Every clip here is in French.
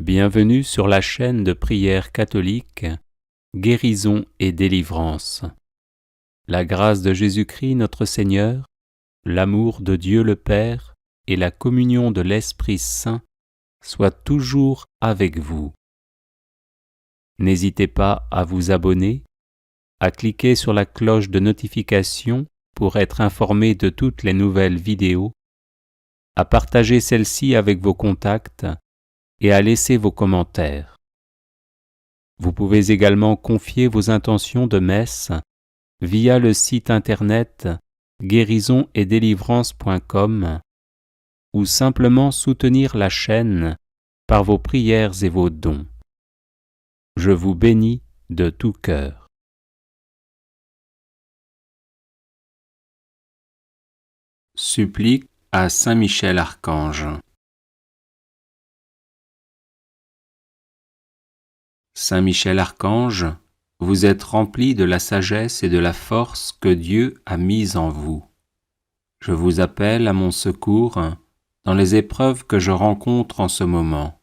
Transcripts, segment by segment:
Bienvenue sur la chaîne de prière catholique, Guérison et délivrance. La grâce de Jésus-Christ notre Seigneur, l'amour de Dieu le Père et la communion de l'Esprit Saint soient toujours avec vous. N'hésitez pas à vous abonner, à cliquer sur la cloche de notification pour être informé de toutes les nouvelles vidéos, à partager celle-ci avec vos contacts et à laisser vos commentaires. Vous pouvez également confier vos intentions de messe via le site internet guérisonetdélivrance.com ou simplement soutenir la chaîne par vos prières et vos dons. Je vous bénis de tout cœur. Supplique à Saint Michel Archange. Saint Michel Archange, vous êtes rempli de la sagesse et de la force que Dieu a mise en vous. Je vous appelle à mon secours dans les épreuves que je rencontre en ce moment.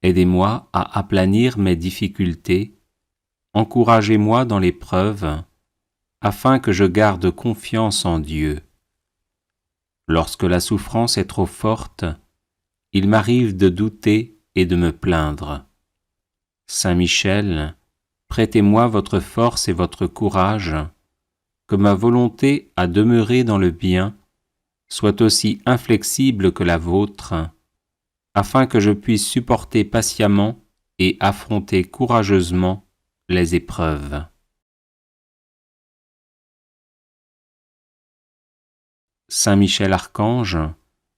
Aidez-moi à aplanir mes difficultés, encouragez-moi dans l'épreuve, afin que je garde confiance en Dieu. Lorsque la souffrance est trop forte, il m'arrive de douter et de me plaindre. Saint Michel, prêtez-moi votre force et votre courage, que ma volonté à demeurer dans le bien soit aussi inflexible que la vôtre, afin que je puisse supporter patiemment et affronter courageusement les épreuves. Saint Michel Archange,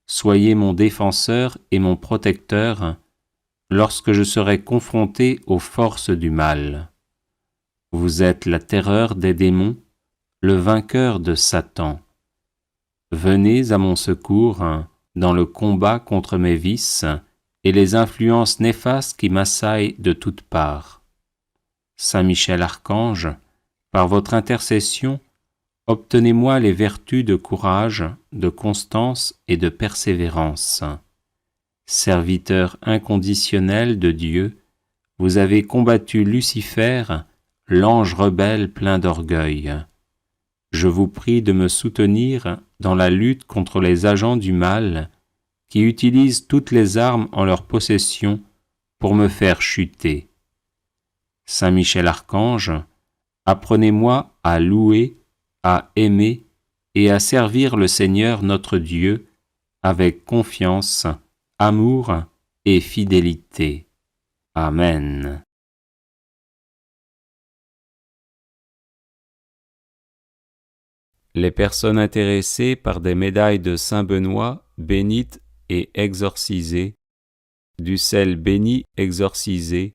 soyez mon défenseur et mon protecteur lorsque je serai confronté aux forces du mal. Vous êtes la terreur des démons, le vainqueur de Satan. Venez à mon secours dans le combat contre mes vices et les influences néfastes qui m'assaillent de toutes parts. Saint Michel Archange, par votre intercession, obtenez-moi les vertus de courage, de constance et de persévérance. Serviteur inconditionnel de Dieu, vous avez combattu Lucifer, l'ange rebelle plein d'orgueil. Je vous prie de me soutenir dans la lutte contre les agents du mal qui utilisent toutes les armes en leur possession pour me faire chuter. Saint Michel Archange, apprenez-moi à louer, à aimer et à servir le Seigneur notre Dieu avec confiance, amour et fidélité. Amen. Les personnes intéressées par des médailles de Saint Benoît bénites et exorcisées, du sel béni exorcisé,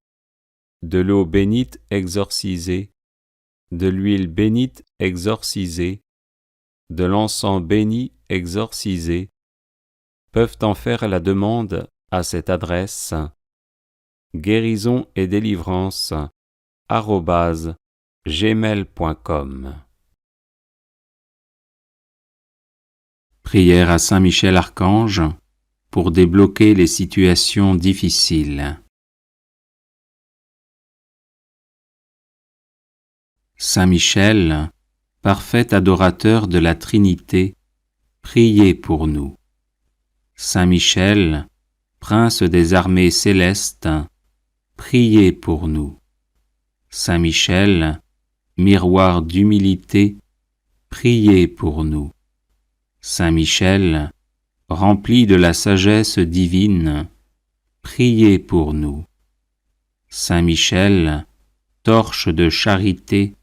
de l'eau bénite exorcisée, de l'huile bénite exorcisée, de l'encens béni exorcisé, peuvent en faire la demande à cette adresse guérisonetdélivrance@gmail.com. Prière à Saint Michel Archange pour débloquer les situations difficiles. Saint Michel, parfait adorateur de la Trinité, priez pour nous. Saint Michel, prince des armées célestes, priez pour nous. Saint Michel, miroir d'humilité, priez pour nous. Saint Michel, rempli de la sagesse divine, priez pour nous. Saint Michel, torche de charité,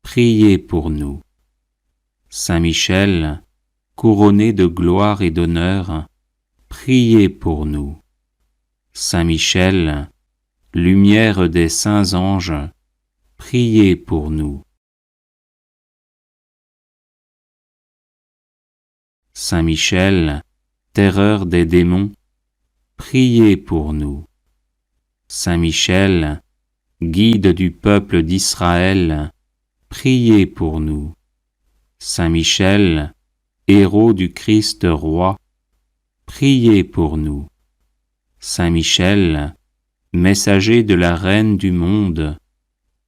priez pour nous. Saint Michel, couronné de gloire et d'honneur, priez pour nous. Saint Michel, lumière des saints anges, priez pour nous. Saint Michel, terreur des démons, priez pour nous. Saint Michel, guide du peuple d'Israël, priez pour nous. Saint Michel, héros du Christ roi, priez pour nous. Saint Michel, messager de la Reine du monde,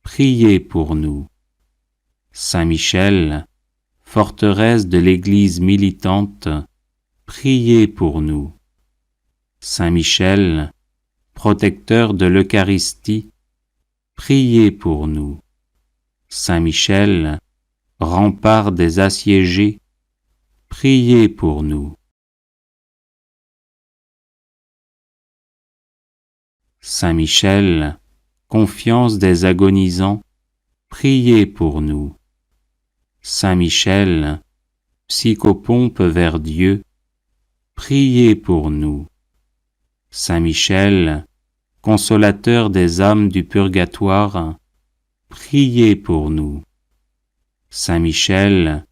priez pour nous. Saint Michel, forteresse de l'Église militante, priez pour nous. Saint Michel, protecteur de l'Eucharistie, priez pour nous. Saint Michel, rempart des assiégés, priez pour nous. Saint Michel, confiance des agonisants, priez pour nous. Saint Michel, psychopompe vers Dieu, priez pour nous. Saint Michel, consolateur des âmes du purgatoire, priez pour nous. Saint Michel,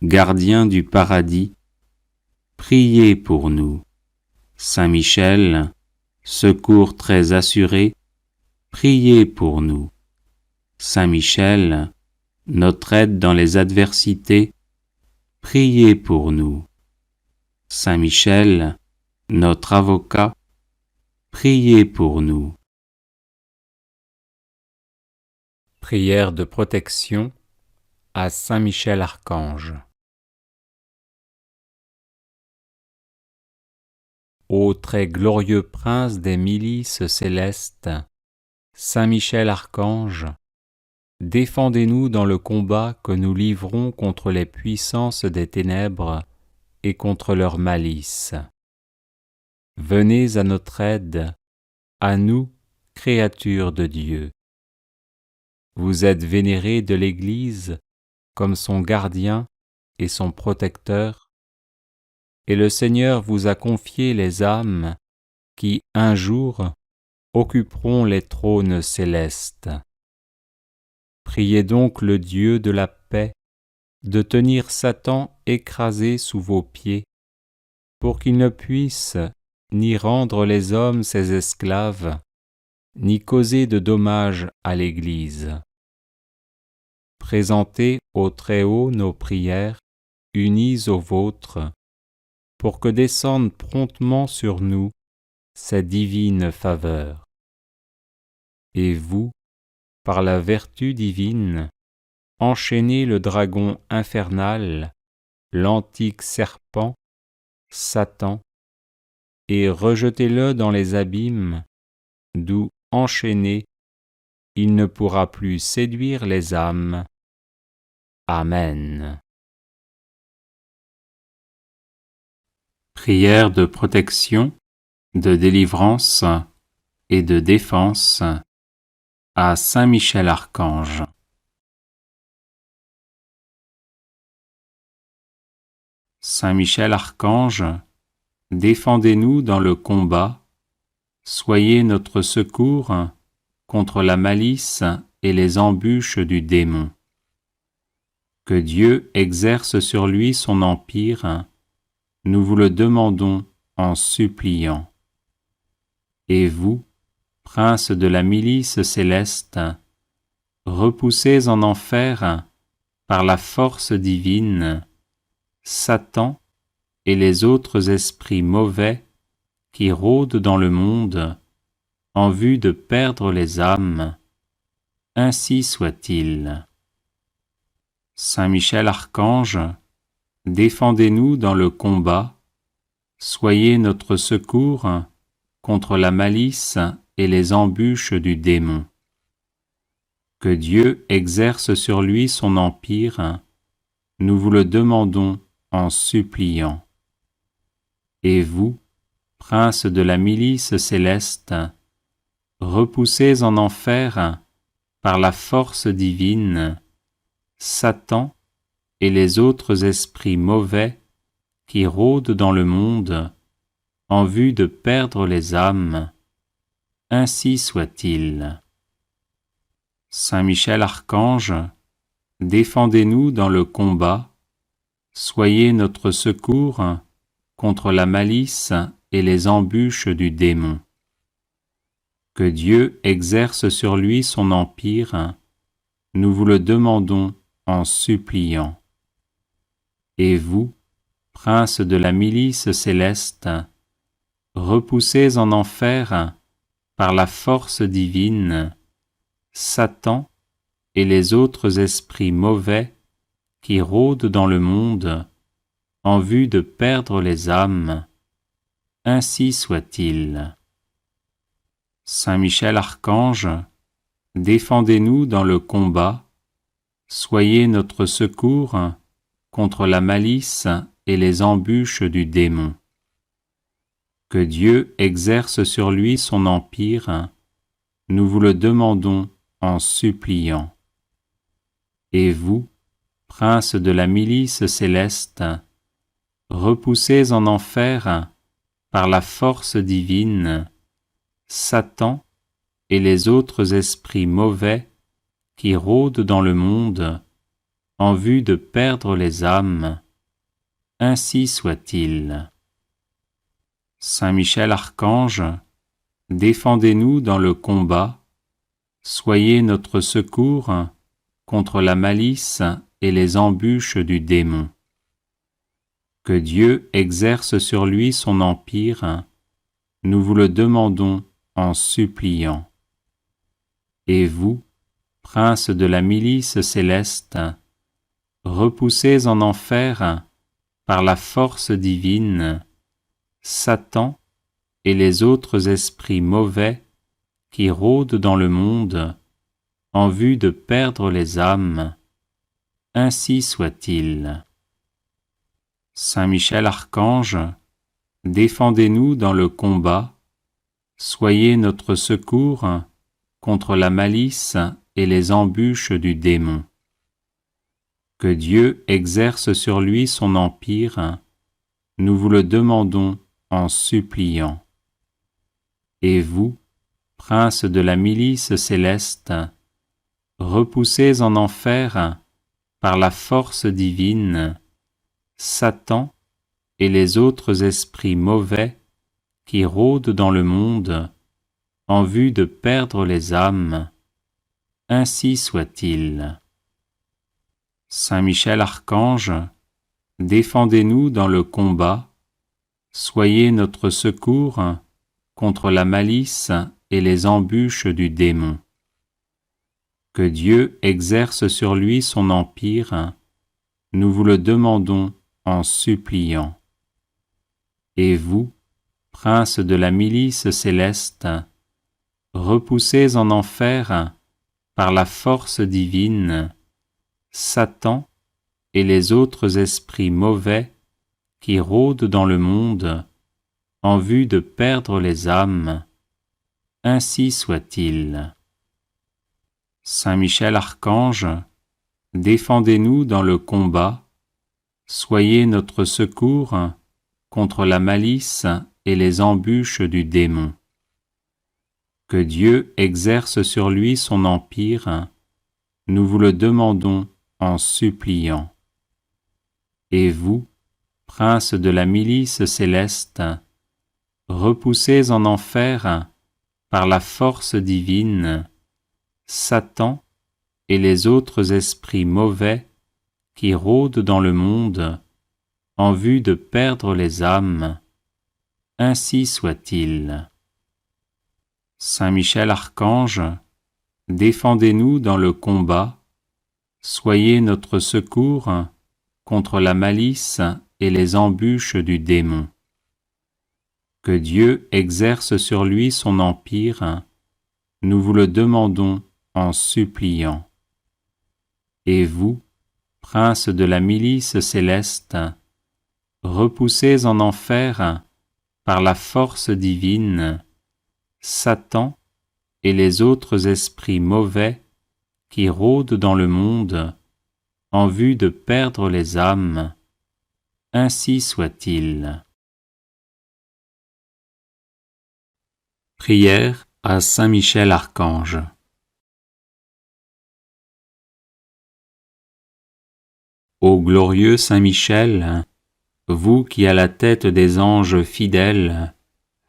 gardien du paradis, priez pour nous. Saint Michel, secours très assuré, priez pour nous. Saint Michel, notre aide dans les adversités, priez pour nous. Saint Michel, notre avocat, priez pour nous. Prière de protection à Saint Michel Archange. Ô très glorieux prince des milices célestes, Saint Michel Archange, défendez-nous dans le combat que nous livrons contre les puissances des ténèbres et contre leur malice. Venez à notre aide, à nous, créatures de Dieu. Vous êtes vénérés de l'Église comme son gardien et son protecteur, et le Seigneur vous a confié les âmes qui, un jour, occuperont les trônes célestes. Priez donc le Dieu de la paix de tenir Satan écrasé sous vos pieds, pour qu'il ne puisse ni rendre les hommes ses esclaves, ni causer de dommages à l'Église. Présentez au Très-Haut nos prières, unies aux vôtres, pour que descende promptement sur nous sa divine faveur. Et vous, par la vertu divine, enchaînez le dragon infernal, l'antique serpent, Satan, et rejetez-le dans les abîmes, d'où, enchaîné, il ne pourra plus séduire les âmes. Amen. Prière de protection, de délivrance et de défense à Saint Michel Archange. Saint Michel Archange, défendez-nous dans le combat, soyez notre secours contre la malice et les embûches du démon. Que Dieu exerce sur lui son empire, nous vous le demandons en suppliant. Et vous, princes de la milice céleste, repoussez en enfer, par la force divine, Satan et les autres esprits mauvais qui rôdent dans le monde en vue de perdre les âmes. Ainsi soit-il. Saint Michel Archange, défendez-nous dans le combat, soyez notre secours contre la malice et les embûches du démon. Que Dieu exerce sur lui son empire, nous vous le demandons en suppliant. Et vous, princes de la milice céleste, repoussez en enfer, par la force divine, Satan et les autres esprits mauvais qui rôdent dans le monde en vue de perdre les âmes. Ainsi soit-il. Saint Michel Archange, défendez-nous dans le combat, soyez notre secours contre la malice et les embûches du démon. Que Dieu exerce sur lui son empire, nous vous le demandons en suppliant. Et vous, princes de la milice céleste, repoussez en enfer, par la force divine, Satan et les autres esprits mauvais qui rôdent dans le monde en vue de perdre les âmes. Ainsi soit-il. Saint Michel Archange, défendez-nous dans le combat, soyez notre secours contre la malice et les embûches du démon. Que Dieu exerce sur lui son empire, nous vous le demandons en suppliant. Et vous, prince de la milice céleste, repoussez en enfer, par la force divine, Satan et les autres esprits mauvais qui rôdent dans le monde en vue de perdre les âmes. Ainsi soit-il. Saint Michel Archange, défendez-nous dans le combat, soyez notre secours contre la malice et les embûches du démon. Que Dieu exerce sur lui son empire, nous vous le demandons en suppliant. Et vous, prince de la milice céleste, repoussez en enfer, par la force divine, Satan et les autres esprits mauvais qui rôdent dans le monde en vue de perdre les âmes. Ainsi soit-il. Saint Michel Archange, défendez-nous dans le combat, soyez notre secours contre la malice et les embûches du démon. Que Dieu exerce sur lui son empire, nous vous le demandons en suppliant. Et vous, prince de la milice céleste, repoussez en enfer, par la force divine, Satan et les autres esprits mauvais qui rôdent dans le monde en vue de perdre les âmes. Ainsi soit-il. Saint Michel Archange, défendez-nous dans le combat, soyez notre secours contre la malice et les embûches du démon. Que Dieu exerce sur lui son empire, nous vous le demandons en suppliant. Et vous, prince de la milice céleste, repoussez en enfer, par la force divine, Satan et les autres esprits mauvais qui rôdent dans le monde en vue de perdre les âmes. Ainsi soit-il. Saint Michel Archange, défendez-nous dans le combat, soyez notre secours contre la malice et les embûches du démon. Que Dieu exerce sur lui son empire, nous vous le demandons en suppliant. Et vous, prince de la milice céleste, repoussez en enfer, par la force divine, Satan et les autres esprits mauvais qui rôdent dans le monde en vue de perdre les âmes. Ainsi soit-il. Saint Michel Archange, défendez-nous dans le combat, soyez notre secours contre la malice et les embûches du démon. Que Dieu exerce sur lui son empire, nous vous le demandons en suppliant. Et vous, prince de la milice céleste, repoussez en enfer, par la force divine, Satan et les autres esprits mauvais qui rôdent dans le monde en vue de perdre les âmes. Ainsi soit-il. Prière à Saint Michel Archange. Ô glorieux Saint Michel, vous qui à la tête des anges fidèles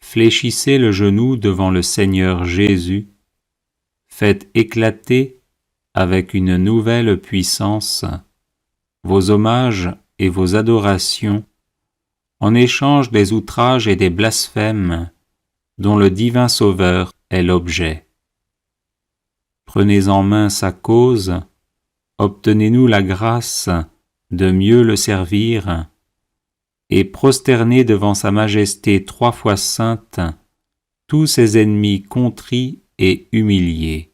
fléchissez le genou devant le Seigneur Jésus, faites éclater avec une nouvelle puissance vos hommages et vos adorations en échange des outrages et des blasphèmes dont le divin Sauveur est l'objet. Prenez en main sa cause, obtenez-nous la grâce de mieux le servir, et prosternez devant sa majesté 3 fois sainte tous ses ennemis contrits et humiliés.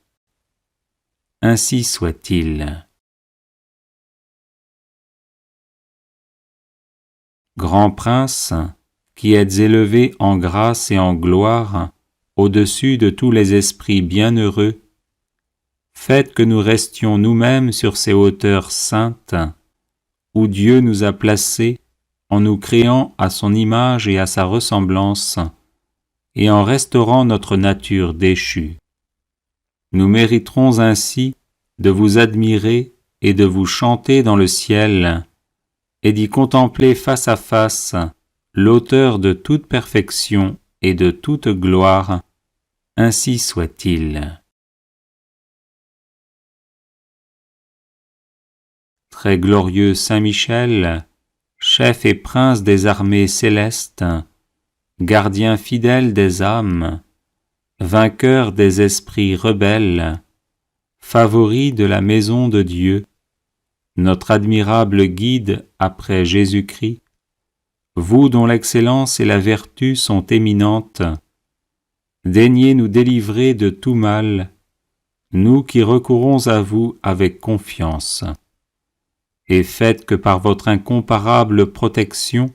Ainsi soit-il. Grand Prince, qui êtes élevé en grâce et en gloire au-dessus de tous les esprits bienheureux, faites que nous restions nous-mêmes sur ces hauteurs saintes où Dieu nous a placés en nous créant à son image et à sa ressemblance et en restaurant notre nature déchue. Nous mériterons ainsi de vous admirer et de vous chanter dans le ciel et d'y contempler face à face l'auteur de toute perfection et de toute gloire. Ainsi soit-il. Très glorieux Saint Michel, chef et prince des armées célestes, gardien fidèle des âmes, vainqueur des esprits rebelles, favori de la maison de Dieu, notre admirable guide après Jésus-Christ, vous dont l'excellence et la vertu sont éminentes, daignez nous délivrer de tout mal, nous qui recourons à vous avec confiance. Et faites que par votre incomparable protection,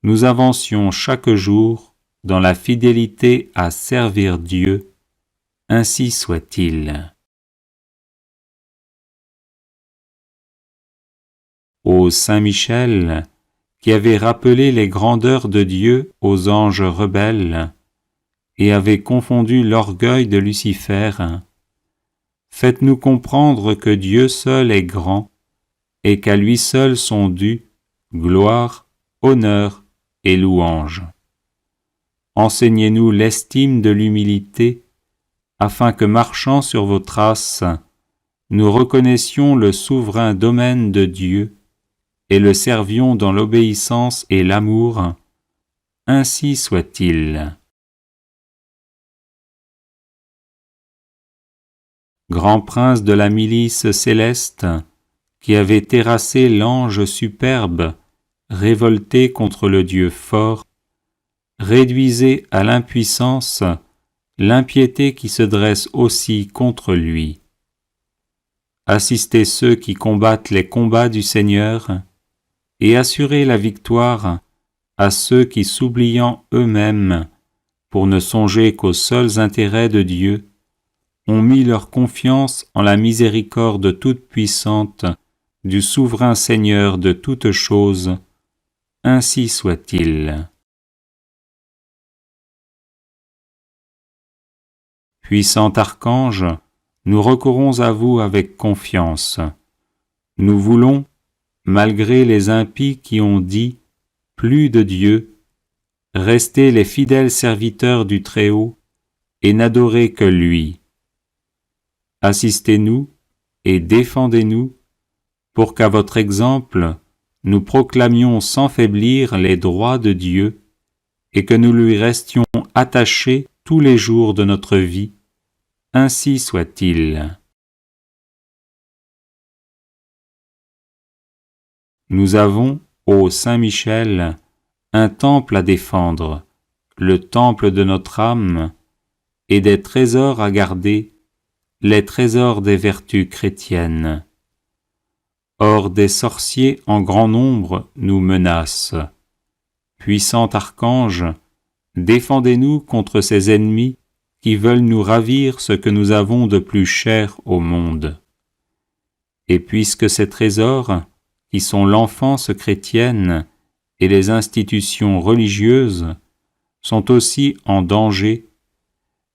nous avancions chaque jour dans la fidélité à servir Dieu. Ainsi soit-il. Ô Saint Michel, qui avez rappelé les grandeurs de Dieu aux anges rebelles et avez confondu l'orgueil de Lucifer, faites-nous comprendre que Dieu seul est grand et qu'à lui seul sont dus gloire, honneur et louange. Enseignez-nous l'estime de l'humilité, afin que, marchant sur vos traces, nous reconnaissions le souverain domaine de Dieu et le servions dans l'obéissance et l'amour. Ainsi soit-il. Grand prince de la milice céleste, qui avait terrassé l'ange superbe, révolté contre le Dieu fort, réduisez à l'impuissance l'impiété qui se dresse aussi contre lui. Assistez ceux qui combattent les combats du Seigneur, et assurez la victoire à ceux qui, s'oubliant eux-mêmes, pour ne songer qu'aux seuls intérêts de Dieu, ont mis leur confiance en la miséricorde toute-puissante du souverain Seigneur de toutes choses. Ainsi soit-il. Puissant archange, nous recourons à vous avec confiance. Nous voulons, malgré les impies qui ont dit « plus de Dieu », rester les fidèles serviteurs du Très-Haut et n'adorer que lui. Assistez-nous et défendez-nous pour qu'à votre exemple, nous proclamions sans faiblir les droits de Dieu et que nous lui restions attachés tous les jours de notre vie. Ainsi soit-il. Nous avons, ô Saint Michel, un temple à défendre, le temple de notre âme, et des trésors à garder, les trésors des vertus chrétiennes. Or des sorciers en grand nombre nous menacent. Puissant archange, défendez-nous contre ces ennemis qui veulent nous ravir ce que nous avons de plus cher au monde. Et puisque ces trésors, qui sont l'enfance chrétienne et les institutions religieuses, sont aussi en danger,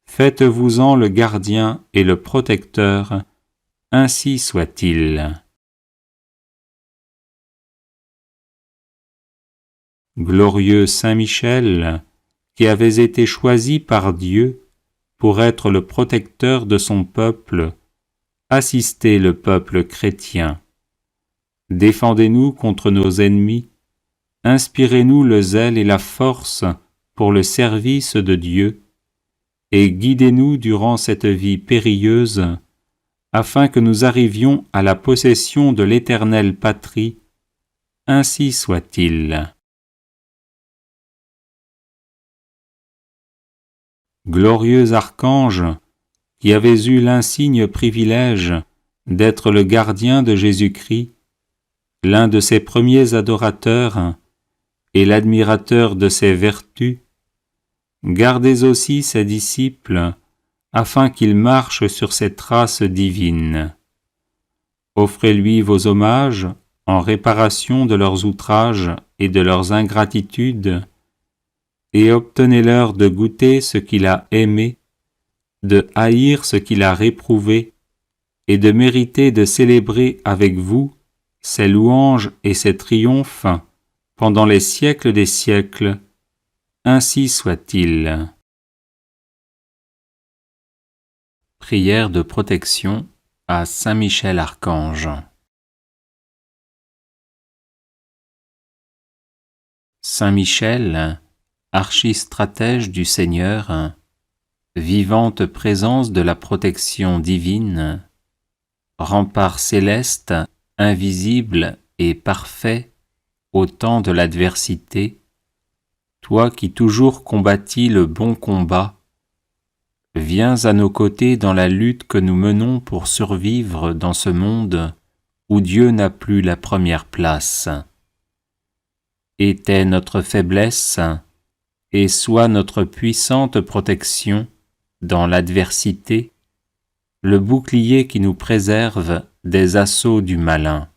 faites-vous-en le gardien et le protecteur, ainsi soit-il. Glorieux Saint Michel, qui avez été choisi par Dieu pour être le protecteur de son peuple, assistez le peuple chrétien. Défendez-nous contre nos ennemis, inspirez-nous le zèle et la force pour le service de Dieu, et guidez-nous durant cette vie périlleuse, afin que nous arrivions à la possession de l'éternelle patrie. Ainsi soit-il. Glorieux archange, qui avez eu l'insigne privilège d'être le gardien de Jésus-Christ, l'un de ses premiers adorateurs et l'admirateur de ses vertus, gardez aussi ses disciples, afin qu'ils marchent sur ses traces divines. Offrez-lui vos hommages en réparation de leurs outrages et de leurs ingratitudes, et obtenez-leur de goûter ce qu'il a aimé, de haïr ce qu'il a réprouvé, et de mériter de célébrer avec vous ses louanges et ses triomphes pendant les siècles des siècles. Ainsi soit-il. Prière de protection à Saint Michel Archange. Saint Michel, archistratège du Seigneur, vivante présence de la protection divine, rempart céleste, invisible et parfait au temps de l'adversité, toi qui toujours combattis le bon combat, viens à nos côtés dans la lutte que nous menons pour survivre dans ce monde où Dieu n'a plus la première place. Était notre faiblesse et sois notre puissante protection dans l'adversité, le bouclier qui nous préserve des assauts du malin.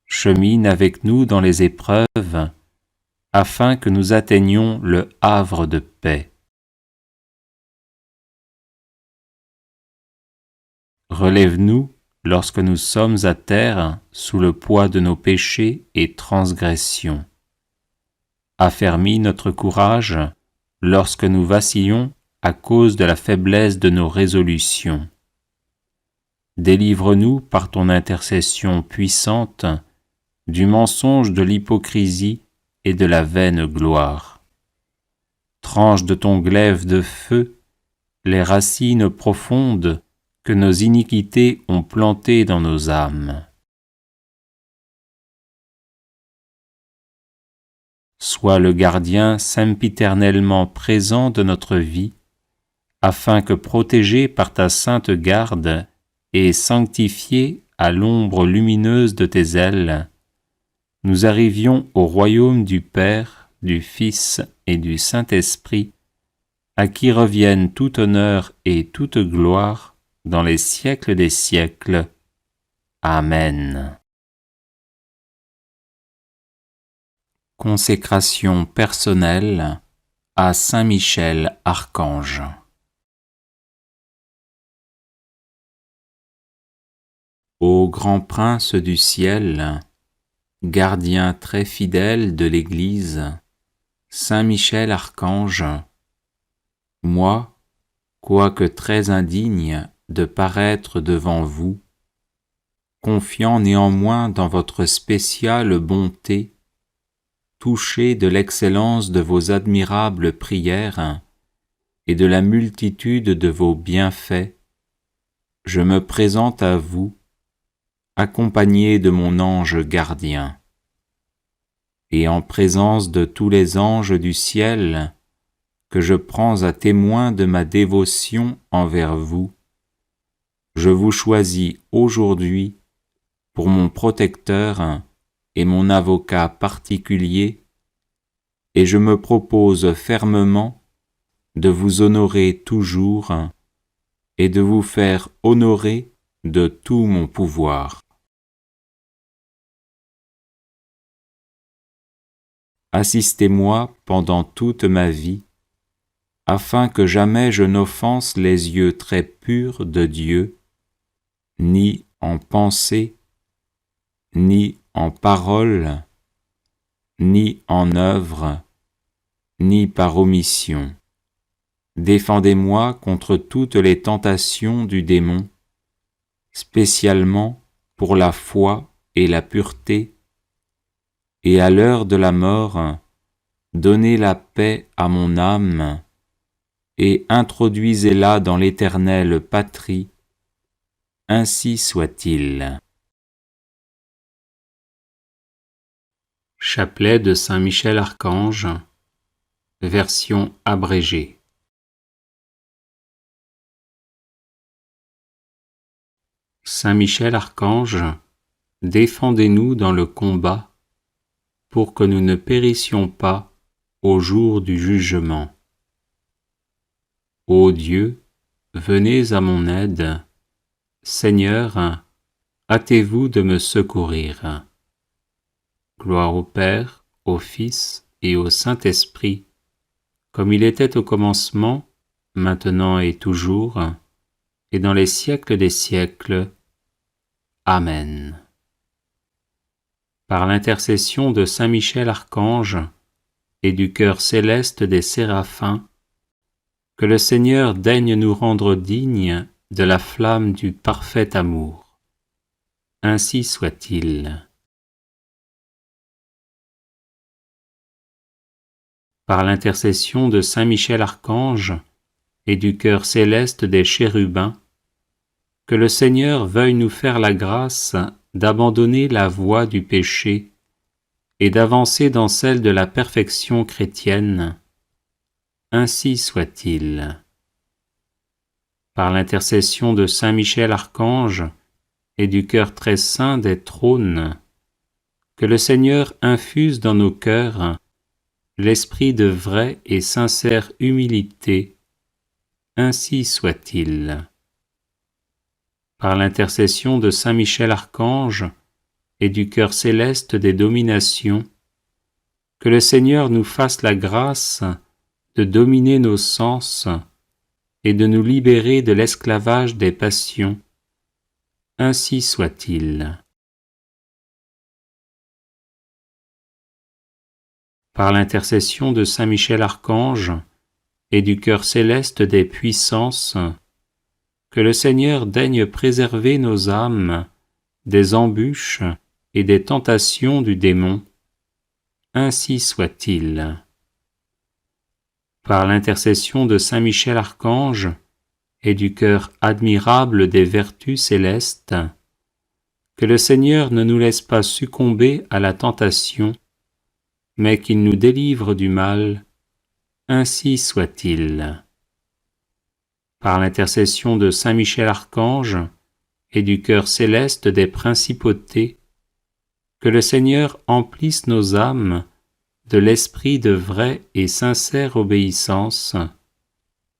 Chemine avec nous dans les épreuves, afin que nous atteignions le havre de paix. Relève-nous lorsque nous sommes à terre sous le poids de nos péchés et transgressions. Affermis notre courage lorsque nous vacillons à cause de la faiblesse de nos résolutions. Délivre-nous par ton intercession puissante du mensonge de l'hypocrisie et de la vaine gloire. Tranche de ton glaive de feu les racines profondes que nos iniquités ont plantées dans nos âmes. Sois le gardien sempiternellement présent de notre vie, afin que, protégés par ta sainte garde et sanctifiés à l'ombre lumineuse de tes ailes, nous arrivions au royaume du Père, du Fils et du Saint-Esprit, à qui reviennent tout honneur et toute gloire dans les siècles des siècles. Amen. Consécration personnelle à Saint Michel Archange. Ô grand prince du ciel, gardien très fidèle de l'Église, Saint Michel Archange, moi, quoique très indigne de paraître devant vous, confiant néanmoins dans votre spéciale bonté, touché de l'excellence de vos admirables prières et de la multitude de vos bienfaits, je me présente à vous, accompagné de mon ange gardien. Et en présence de tous les anges du ciel, que je prends à témoin de ma dévotion envers vous, je vous choisis aujourd'hui pour mon protecteur et mon avocat particulier, et je me propose fermement de vous honorer toujours et de vous faire honorer de tout mon pouvoir. Assistez-moi pendant toute ma vie, afin que jamais je n'offense les yeux très purs de Dieu, ni en pensée, ni en parole, ni en œuvre, ni par omission. Défendez-moi contre toutes les tentations du démon, spécialement pour la foi et la pureté, et à l'heure de la mort, donnez la paix à mon âme, et introduisez-la dans l'éternelle patrie, ainsi soit-il. Chapelet de Saint Michel Archange, version abrégée. Saint Michel Archange, défendez-nous dans le combat, pour que nous ne périssions pas au jour du jugement. Ô Dieu, venez à mon aide. Seigneur, hâtez-vous de me secourir. Gloire au Père, au Fils et au Saint-Esprit, comme il était au commencement, maintenant et toujours, et dans les siècles des siècles. Amen. Par l'intercession de Saint Michel Archange et du chœur céleste des séraphins, que le Seigneur daigne nous rendre dignes de la flamme du parfait amour. Ainsi soit-il. Par l'intercession de Saint Michel Archange et du chœur céleste des chérubins, que le Seigneur veuille nous faire la grâce d'abandonner la voie du péché et d'avancer dans celle de la perfection chrétienne. Ainsi soit-il. Par l'intercession de Saint Michel Archange et du cœur très saint des trônes, que le Seigneur infuse dans nos cœurs l'esprit de vraie et sincère humilité. Ainsi soit-il. Par l'intercession de Saint Michel Archange et du cœur céleste des dominations, que le Seigneur nous fasse la grâce de dominer nos sens et de nous libérer de l'esclavage des passions. Ainsi soit-il. Par l'intercession de Saint Michel Archange et du cœur céleste des puissances, que le Seigneur daigne préserver nos âmes des embûches et des tentations du démon. Ainsi soit-il. Par l'intercession de Saint Michel Archange et du cœur admirable des vertus célestes, que le Seigneur ne nous laisse pas succomber à la tentation, mais qu'il nous délivre du mal. Ainsi soit-il. Par l'intercession de Saint Michel Archange et du cœur céleste des principautés, que le Seigneur emplisse nos âmes de l'esprit de vraie et sincère obéissance.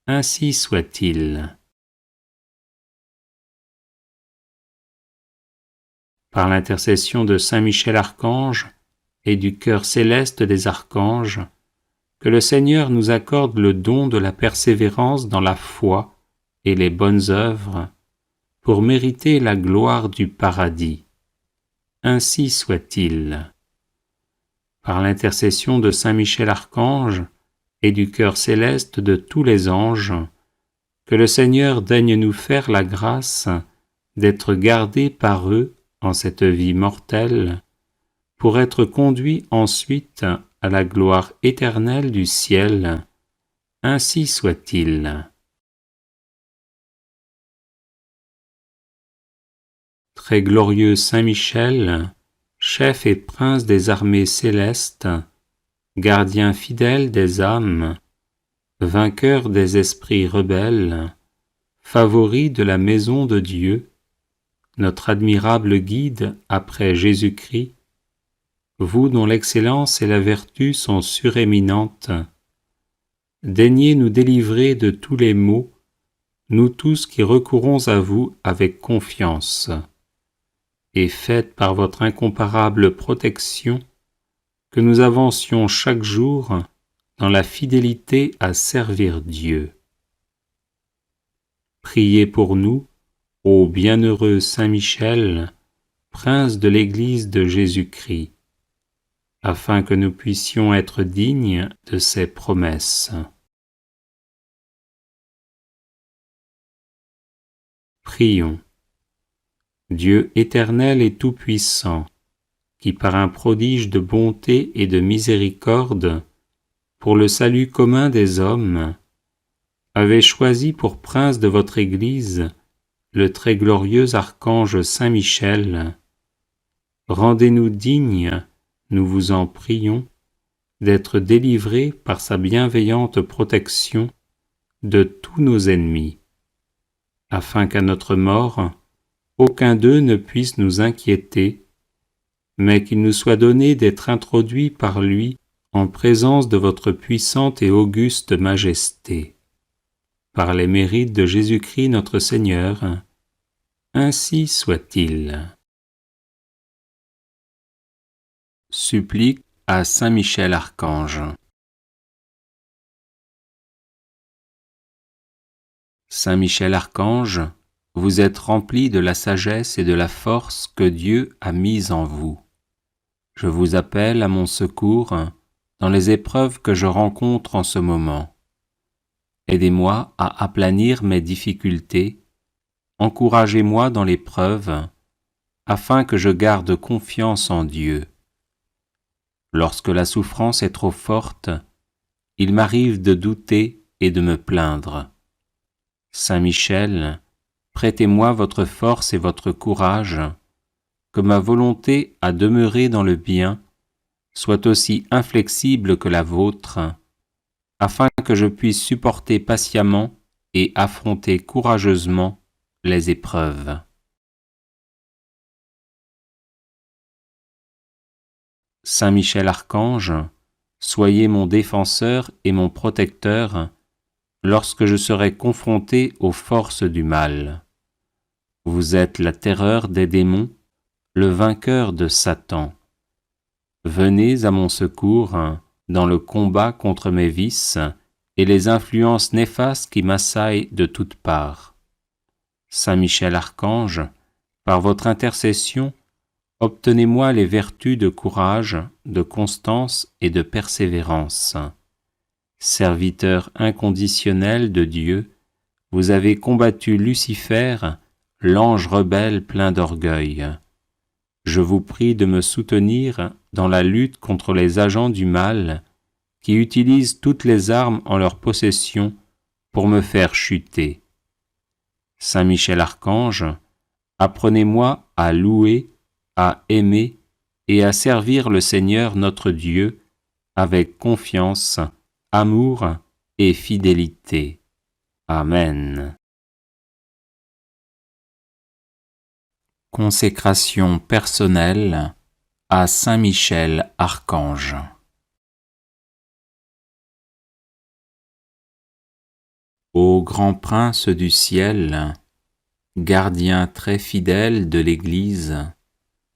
Ainsi soit-il. Par l'intercession de Saint Michel Archange et du cœur céleste des archanges, que le Seigneur nous accorde le don de la persévérance dans la foi et les bonnes œuvres, pour mériter la gloire du paradis. Ainsi soit-il. Par l'intercession de Saint Michel Archange et du cœur céleste de tous les anges, que le Seigneur daigne nous faire la grâce d'être gardés par eux en cette vie mortelle, pour être conduits ensuite à la gloire éternelle du ciel. Ainsi soit-il. Très glorieux Saint Michel, chef et prince des armées célestes, gardien fidèle des âmes, vainqueur des esprits rebelles, favori de la maison de Dieu, notre admirable guide après Jésus-Christ, vous dont l'excellence et la vertu sont suréminentes, daignez nous délivrer de tous les maux, nous tous qui recourons à vous avec confiance, et faites par votre incomparable protection que nous avancions chaque jour dans la fidélité à servir Dieu. Priez pour nous, ô bienheureux Saint Michel, prince de l'Église de Jésus-Christ, afin que nous puissions être dignes de ses promesses. Prions. Dieu éternel et tout-puissant, qui par un prodige de bonté et de miséricorde, pour le salut commun des hommes, avez choisi pour prince de votre Église le très glorieux archange Saint Michel, rendez-nous dignes, nous vous en prions, d'être délivrés par sa bienveillante protection de tous nos ennemis, afin qu'à notre mort, aucun d'eux ne puisse nous inquiéter, mais qu'il nous soit donné d'être introduits par lui en présence de votre puissante et auguste majesté. Par les mérites de Jésus-Christ notre Seigneur, ainsi soit-il. Supplique à Saint Michel Archange. Saint Michel Archange, vous êtes rempli de la sagesse et de la force que Dieu a mise en vous. Je vous appelle à mon secours dans les épreuves que je rencontre en ce moment. Aidez-moi à aplanir mes difficultés, encouragez-moi dans l'épreuve, afin que je garde confiance en Dieu. Lorsque la souffrance est trop forte, il m'arrive de douter et de me plaindre. Saint Michel, prêtez-moi votre force et votre courage, que ma volonté à demeurer dans le bien soit aussi inflexible que la vôtre, afin que je puisse supporter patiemment et affronter courageusement les épreuves. Saint Michel Archange, soyez mon défenseur et mon protecteur lorsque je serai confronté aux forces du mal. Vous êtes la terreur des démons, le vainqueur de Satan. Venez à mon secours dans le combat contre mes vices et les influences néfastes qui m'assaillent de toutes parts. Saint Michel Archange, par votre intercession, obtenez-moi les vertus de courage, de constance et de persévérance. Serviteur inconditionnel de Dieu, vous avez combattu Lucifer, l'ange rebelle plein d'orgueil. Je vous prie de me soutenir dans la lutte contre les agents du mal qui utilisent toutes les armes en leur possession pour me faire chuter. Saint Michel Archange, apprenez-moi à louer, à aimer et à servir le Seigneur notre Dieu avec confiance, amour et fidélité. Amen. Consécration personnelle à Saint Michel Archange. Ô grand prince du ciel, gardien très fidèle de l'Église,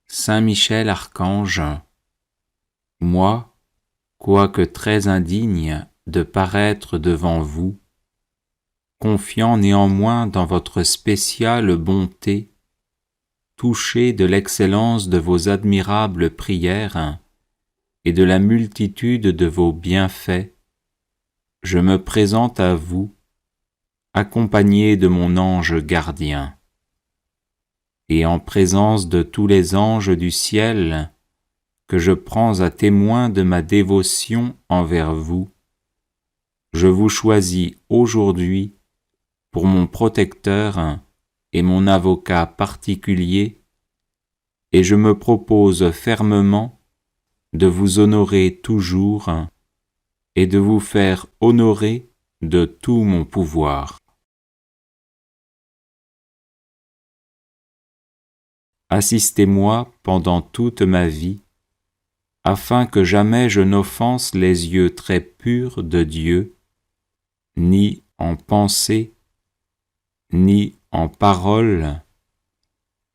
Saint Michel Archange, moi, quoique très indigne de paraître devant vous, confiant néanmoins dans votre spéciale bonté, touché de l'excellence de vos admirables prières et de la multitude de vos bienfaits, je me présente à vous, accompagné de mon ange gardien. Et en présence de tous les anges du ciel, que je prends à témoin de ma dévotion envers vous, je vous choisis aujourd'hui pour mon protecteur et mon avocat particulier, et je me propose fermement de vous honorer toujours et de vous faire honorer de tout mon pouvoir. Assistez-moi pendant toute ma vie, afin que jamais je n'offense les yeux très purs de Dieu, ni en pensée, ni en parole,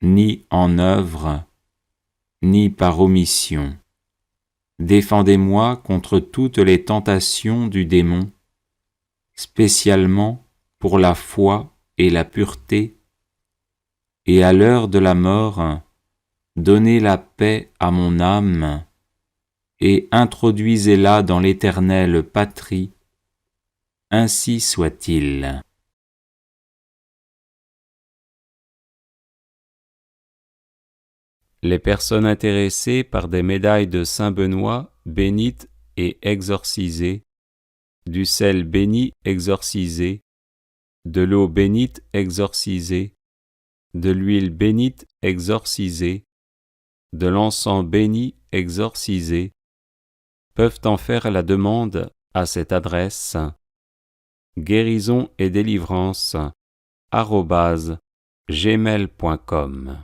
ni en œuvre, ni par omission. Défendez-moi contre toutes les tentations du démon, spécialement pour la foi et la pureté, et à l'heure de la mort, donnez la paix à mon âme, et introduisez-la dans l'éternelle patrie, ainsi soit-il. Les personnes intéressées par des médailles de Saint Benoît bénites et exorcisées, du sel béni exorcisé, de l'eau bénite exorcisée, de l'huile bénite exorcisée, de l'encens béni exorcisé, peuvent en faire la demande à cette adresse guérison et délivrance @gmail.com.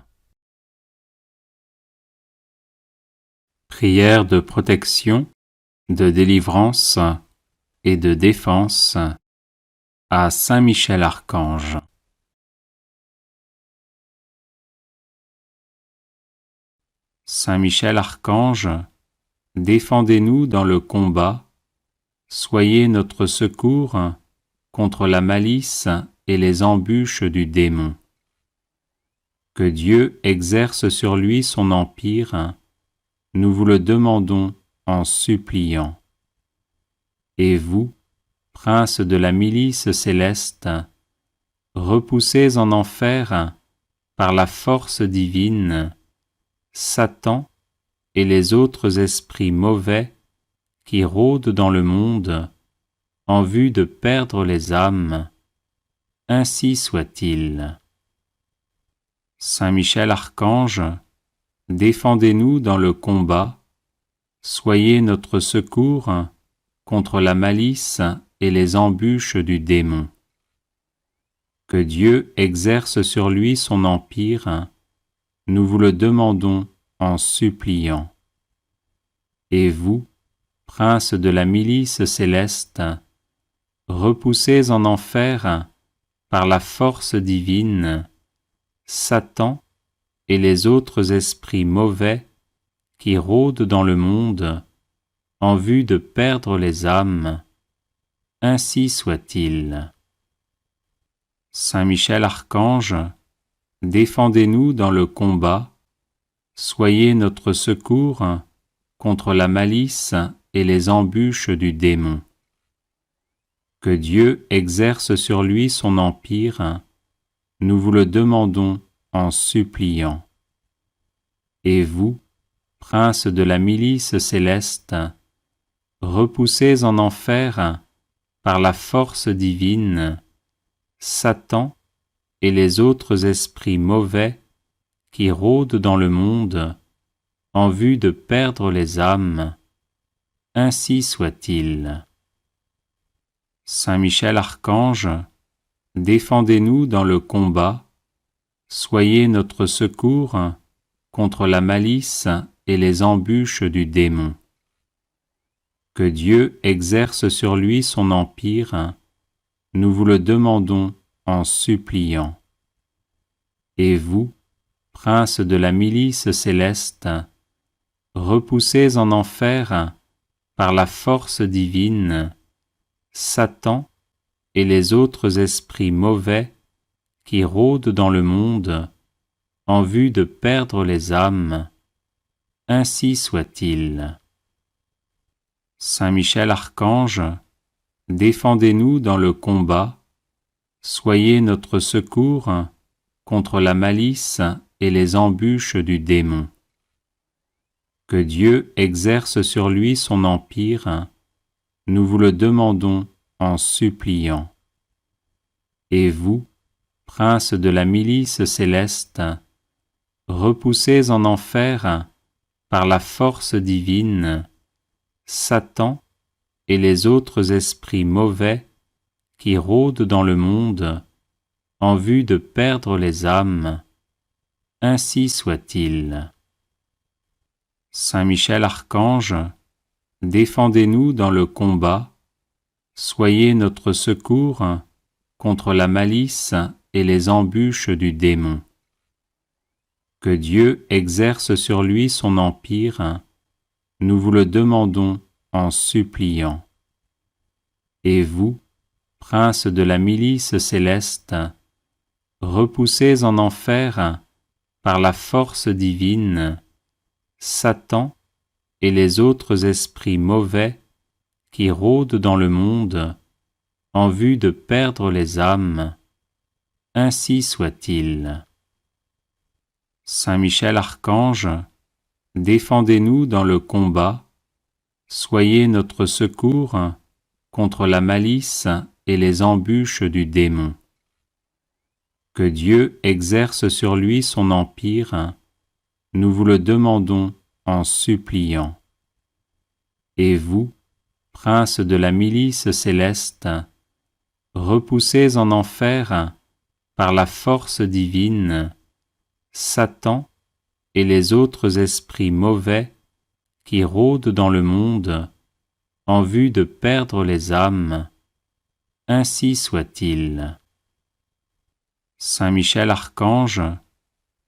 Prière de protection, de délivrance et de défense à Saint Michel Archange. Saint Michel Archange, défendez-nous dans le combat, soyez notre secours contre la malice et les embûches du démon. Que Dieu exerce sur lui son empire, nous vous le demandons en suppliant. Et vous, prince de la milice céleste, repoussez en enfer, par la force divine, Satan et les autres esprits mauvais qui rôdent dans le monde en vue de perdre les âmes. Ainsi soit-il. Saint Michel Archange, défendez-nous dans le combat, soyez notre secours contre la malice et les embûches du démon. Que Dieu exerce sur lui son empire, nous vous le demandons en suppliant. Et vous, prince de la milice céleste, repoussez en enfer, par la force divine, Satan et les autres esprits mauvais qui rôdent dans le monde en vue de perdre les âmes. Ainsi soit-il. Saint Michel Archange, défendez-nous dans le combat, soyez notre secours contre la malice et les embûches du démon. Que Dieu exerce sur lui son empire, nous vous le demandons en suppliant. Et vous, prince de la milice céleste, repoussez en enfer, par la force divine, Satan et les autres esprits mauvais qui rôdent dans le monde en vue de perdre les âmes. Ainsi soit-il. Saint Michel Archange, défendez-nous dans le combat, soyez notre secours contre la malice et les embûches du démon. Que Dieu exerce sur lui son empire, nous vous le demandons en suppliant. Et vous, prince de la milice céleste, repoussez en enfer, par la force divine, Satan et les autres esprits mauvais qui rôdent dans le monde en vue de perdre les âmes. Ainsi soit-il. Saint Michel Archange, défendez-nous dans le combat, soyez notre secours contre la malice et les embûches du démon. Que Dieu exerce sur lui son empire, nous vous le demandons en suppliant. Et vous, prince de la milice céleste, repoussez en enfer, par la force divine, Satan et les autres esprits mauvais qui rôdent dans le monde en vue de perdre les âmes. Ainsi soit-il. Saint Michel Archange, défendez-nous dans le combat, soyez notre secours contre la malice et les embûches du démon. Que Dieu exerce sur lui son empire, nous vous le demandons en suppliant. Et vous, prince de la milice céleste, repoussez en enfer, par la force divine, Satan et les autres esprits mauvais qui rôdent dans le monde en vue de perdre les âmes. Ainsi soit-il. Saint Michel Archange, défendez-nous dans le combat, soyez notre secours contre la malice et les embûches du démon. Que Dieu exerce sur lui son empire, nous vous le demandons en suppliant. Et vous, prince de la milice céleste, repoussez en enfer, par la force divine, Satan et les autres esprits mauvais qui rôdent dans le monde en vue de perdre les âmes. Ainsi soit-il. Saint Michel Archange,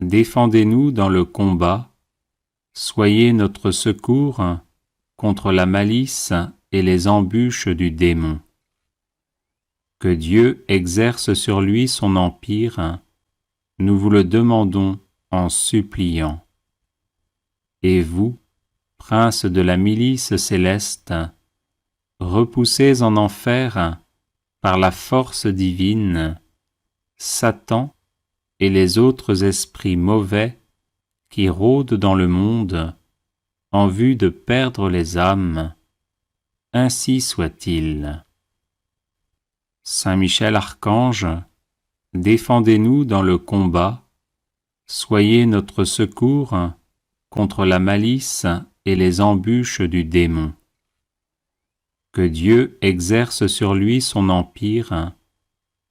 défendez-nous dans le combat, soyez notre secours contre la malice et les embûches du démon. Que Dieu exerce sur lui son empire, nous vous le demandons en suppliant. Et vous, prince de la milice céleste, repoussez en enfer, par la force divine, Satan et les autres esprits mauvais qui rôdent dans le monde en vue de perdre les âmes. Ainsi soit-il. Saint Michel Archange, défendez-nous dans le combat, soyez notre secours contre la malice et les embûches du démon. Que Dieu exerce sur lui son empire,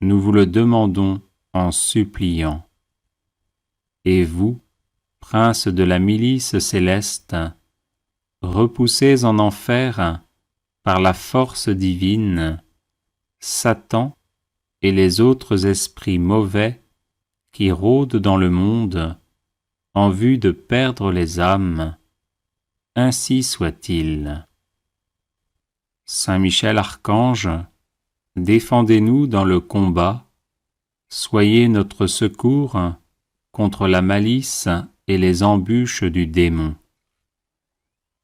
nous vous le demandons en suppliant. Et vous, prince de la milice céleste, repoussez en enfer, par la force divine, Satan et les autres esprits mauvais qui rôdent dans le monde en vue de perdre les âmes. Ainsi soit-il. Saint Michel Archange, défendez-nous dans le combat, soyez notre secours contre la malice et les embûches du démon.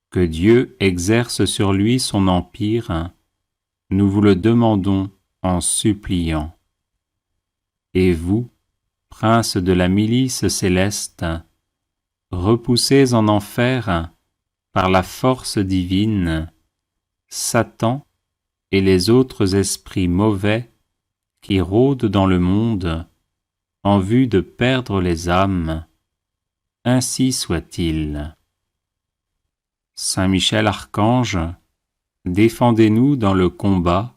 Que Dieu exerce sur lui son empire, nous vous le demandons en suppliant. Et vous, prince de la milice céleste, repoussez en enfer, par la force divine, Satan et les autres esprits mauvais qui rôdent dans le monde en vue de perdre les âmes. Ainsi soit-il. Saint Michel Archange, défendez-nous dans le combat,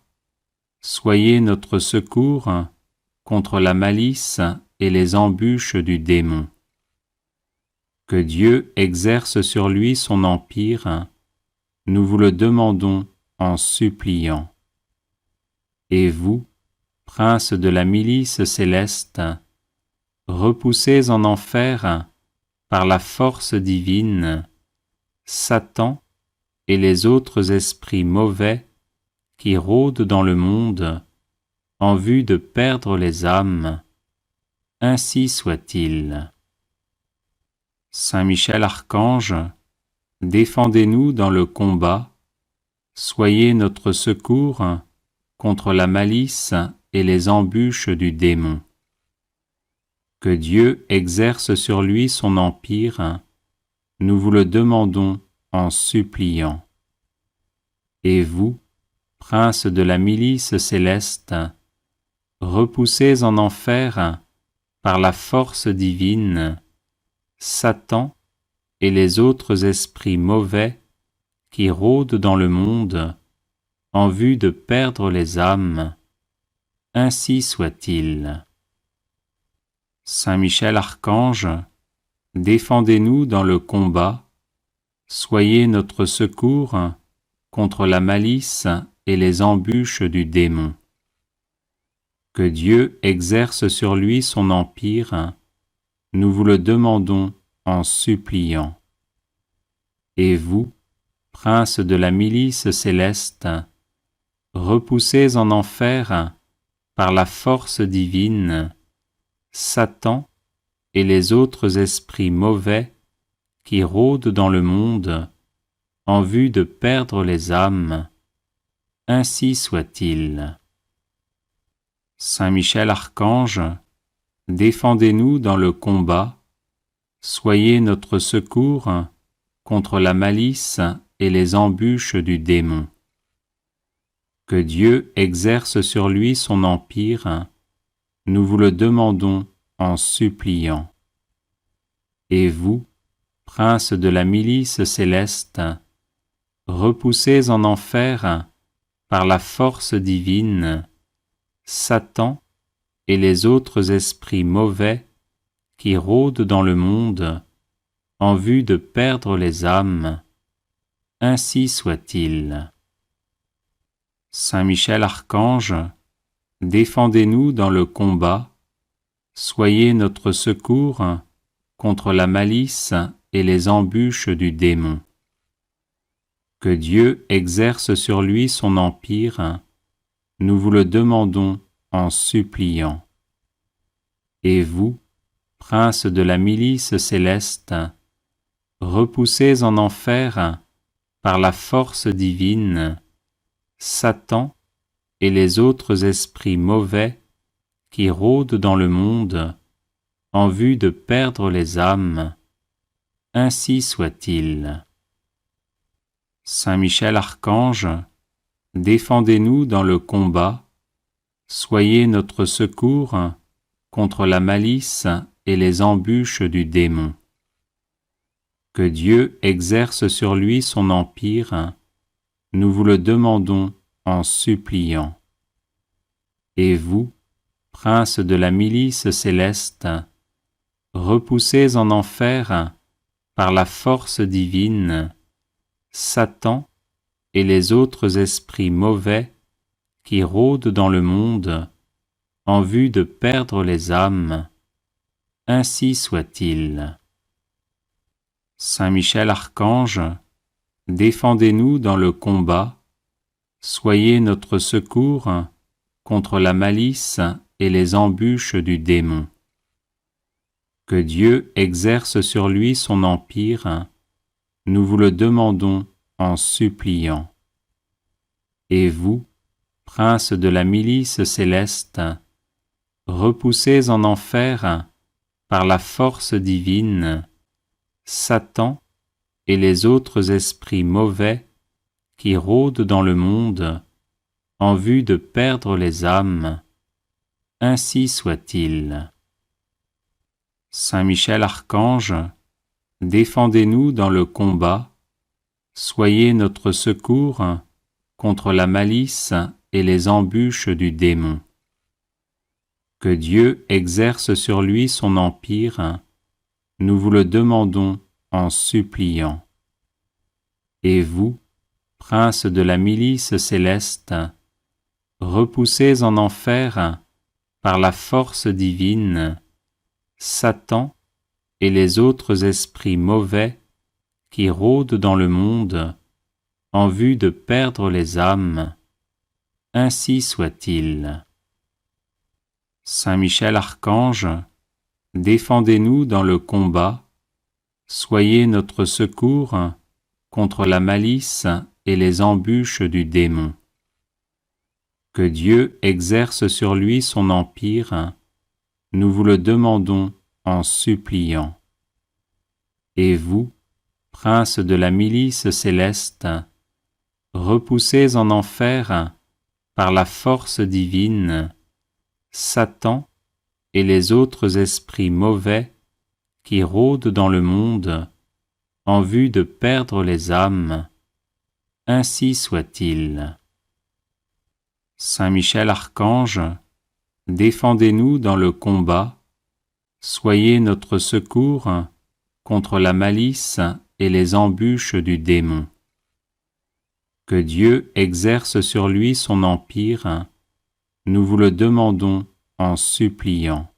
soyez notre secours contre la malice et les embûches du démon. Que Dieu exerce sur lui son empire, nous vous le demandons en suppliant. Et vous, prince de la milice céleste, repoussez en enfer, par la force divine, Satan et les autres esprits mauvais qui rôdent dans le monde en vue de perdre les âmes. Ainsi soit-il. Saint Michel Archange, défendez-nous dans le combat, soyez notre secours contre la malice et les embûches du démon. Que Dieu exerce sur lui son empire, nous vous le demandons en suppliant. Et vous, prince de la milice céleste, repoussez en enfer, par la force divine, Satan et les autres esprits mauvais qui rôdent dans le monde en vue de perdre les âmes. Ainsi soit-il. Saint Michel Archange, défendez-nous dans le combat, soyez notre secours contre la malice et les embûches du démon. Que Dieu exerce sur lui son empire, nous vous le demandons en suppliant. Et vous, prince de la milice céleste, repoussez en enfer, par la force divine, Satan et les autres esprits mauvais qui rôdent dans le monde en vue de perdre les âmes. Ainsi soit-il. Saint Michel Archange, défendez-nous dans le combat, soyez notre secours contre la malice et les embûches du démon. Que Dieu exerce sur lui son empire, nous vous le demandons en suppliant. Et vous, princes de la milice céleste, repoussez en enfer, par la force divine, Satan et les autres esprits mauvais qui rôdent dans le monde en vue de perdre les âmes. Ainsi soit-il. Saint Michel Archange, défendez-nous dans le combat, soyez notre secours contre la malice et les embûches du démon. Que Dieu exerce sur lui son empire, nous vous le demandons en suppliant. Et vous, princes de la milice céleste, repoussez en enfer, par la force divine, Satan et les autres esprits mauvais qui rôdent dans le monde en vue de perdre les âmes. Ainsi soit-il. Saint Michel Archange, défendez-nous dans le combat, soyez notre secours contre la malice et les embûches du démon. Que Dieu exerce sur lui son empire, nous vous le demandons en suppliant. Et vous, princes de la milice céleste, repoussez en enfer, par la force divine, Satan et les autres esprits mauvais qui rôdent dans le monde en vue de perdre les âmes. Ainsi soit-il. Saint Michel Archange, défendez-nous dans le combat, soyez notre secours contre la malice et les embûches du démon. Que Dieu exerce sur lui son empire, nous vous le demandons en suppliant. Et vous, princes de la milice céleste, repoussez en enfer, par la force divine, Satan et les autres esprits mauvais qui rôdent dans le monde en vue de perdre les âmes. Ainsi soit-il. Saint Michel Archange, défendez-nous dans le combat, soyez notre secours contre la malice et les embûches du démon. Que Dieu exerce sur lui son empire, nous vous le demandons en suppliant. Et vous, princes de la milice céleste, repoussez en enfer, par la force divine, Satan et les autres esprits mauvais qui rôdent dans le monde en vue de perdre les âmes. Ainsi soit-il. Saint Michel Archange, défendez-nous dans le combat, soyez notre secours contre la malice et les embûches du démon. Que Dieu exerce sur lui son empire, nous vous le demandons en suppliant. Et vous, princes de la milice céleste, repoussez en enfer, par la force divine, Satan et les autres esprits mauvais qui rôdent dans le monde en vue de perdre les âmes. Ainsi soit-il. Saint Michel Archange, défendez-nous dans le combat, soyez notre secours contre la malice et les embûches du démon. Que Dieu exerce sur lui son empire, nous vous le demandons en suppliant.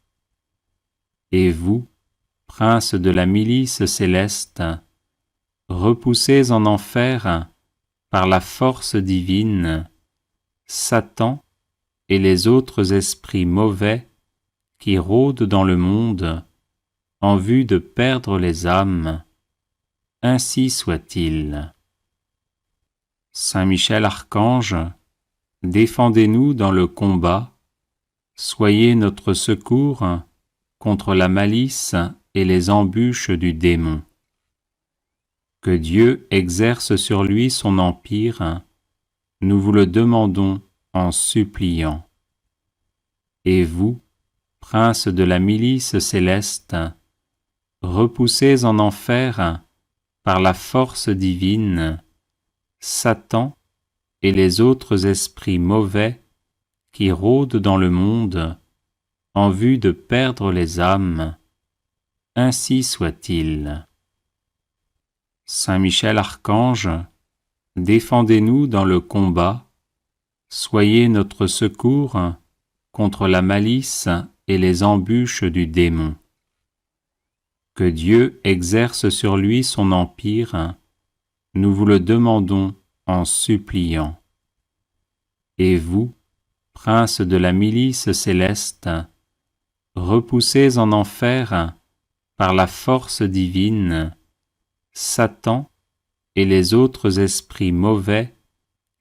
Et vous, princes de la milice céleste, repoussez en enfer, par la force divine, Satan et les autres esprits mauvais qui rôdent dans le monde en vue de perdre les âmes. Ainsi soit-il. Saint Michel Archange, défendez-nous dans le combat, soyez notre secours contre la malice et les embûches du démon. Que Dieu exerce sur lui son empire, nous vous le demandons en suppliant. Et vous, princes de la milice céleste, repoussés en enfer par la force divine, Satan et les autres esprits mauvais qui rôdent dans le monde en vue de perdre les âmes, ainsi soit-il. Saint Michel Archange, défendez-nous dans le combat, soyez notre secours contre la malice et les embûches du démon. Que Dieu exerce sur lui son empire, nous vous le demandons en suppliant. Et vous, princes de la milice céleste, repoussés en enfer par la force divine, Satan et les autres esprits mauvais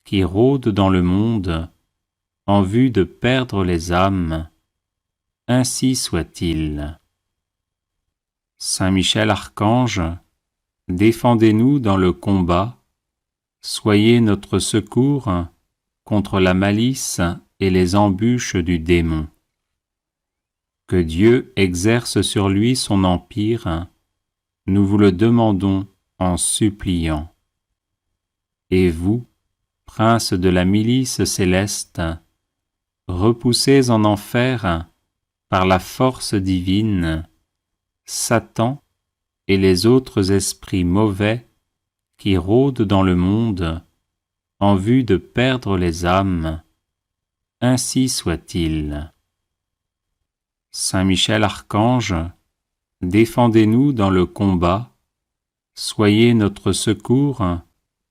qui rôdent dans le monde en vue de perdre les âmes, ainsi soit-il. Saint Michel Archange, défendez-nous dans le combat, soyez notre secours contre la malice et les embûches du démon. Que Dieu exerce sur lui son empire, nous vous le demandons en suppliant. Et vous, princes de la milice céleste, repoussés en enfer par la force divine, Satan et les autres esprits mauvais qui rôdent dans le monde en vue de perdre les âmes, ainsi soit-il. Saint Michel Archange, défendez-nous dans le combat, soyez notre secours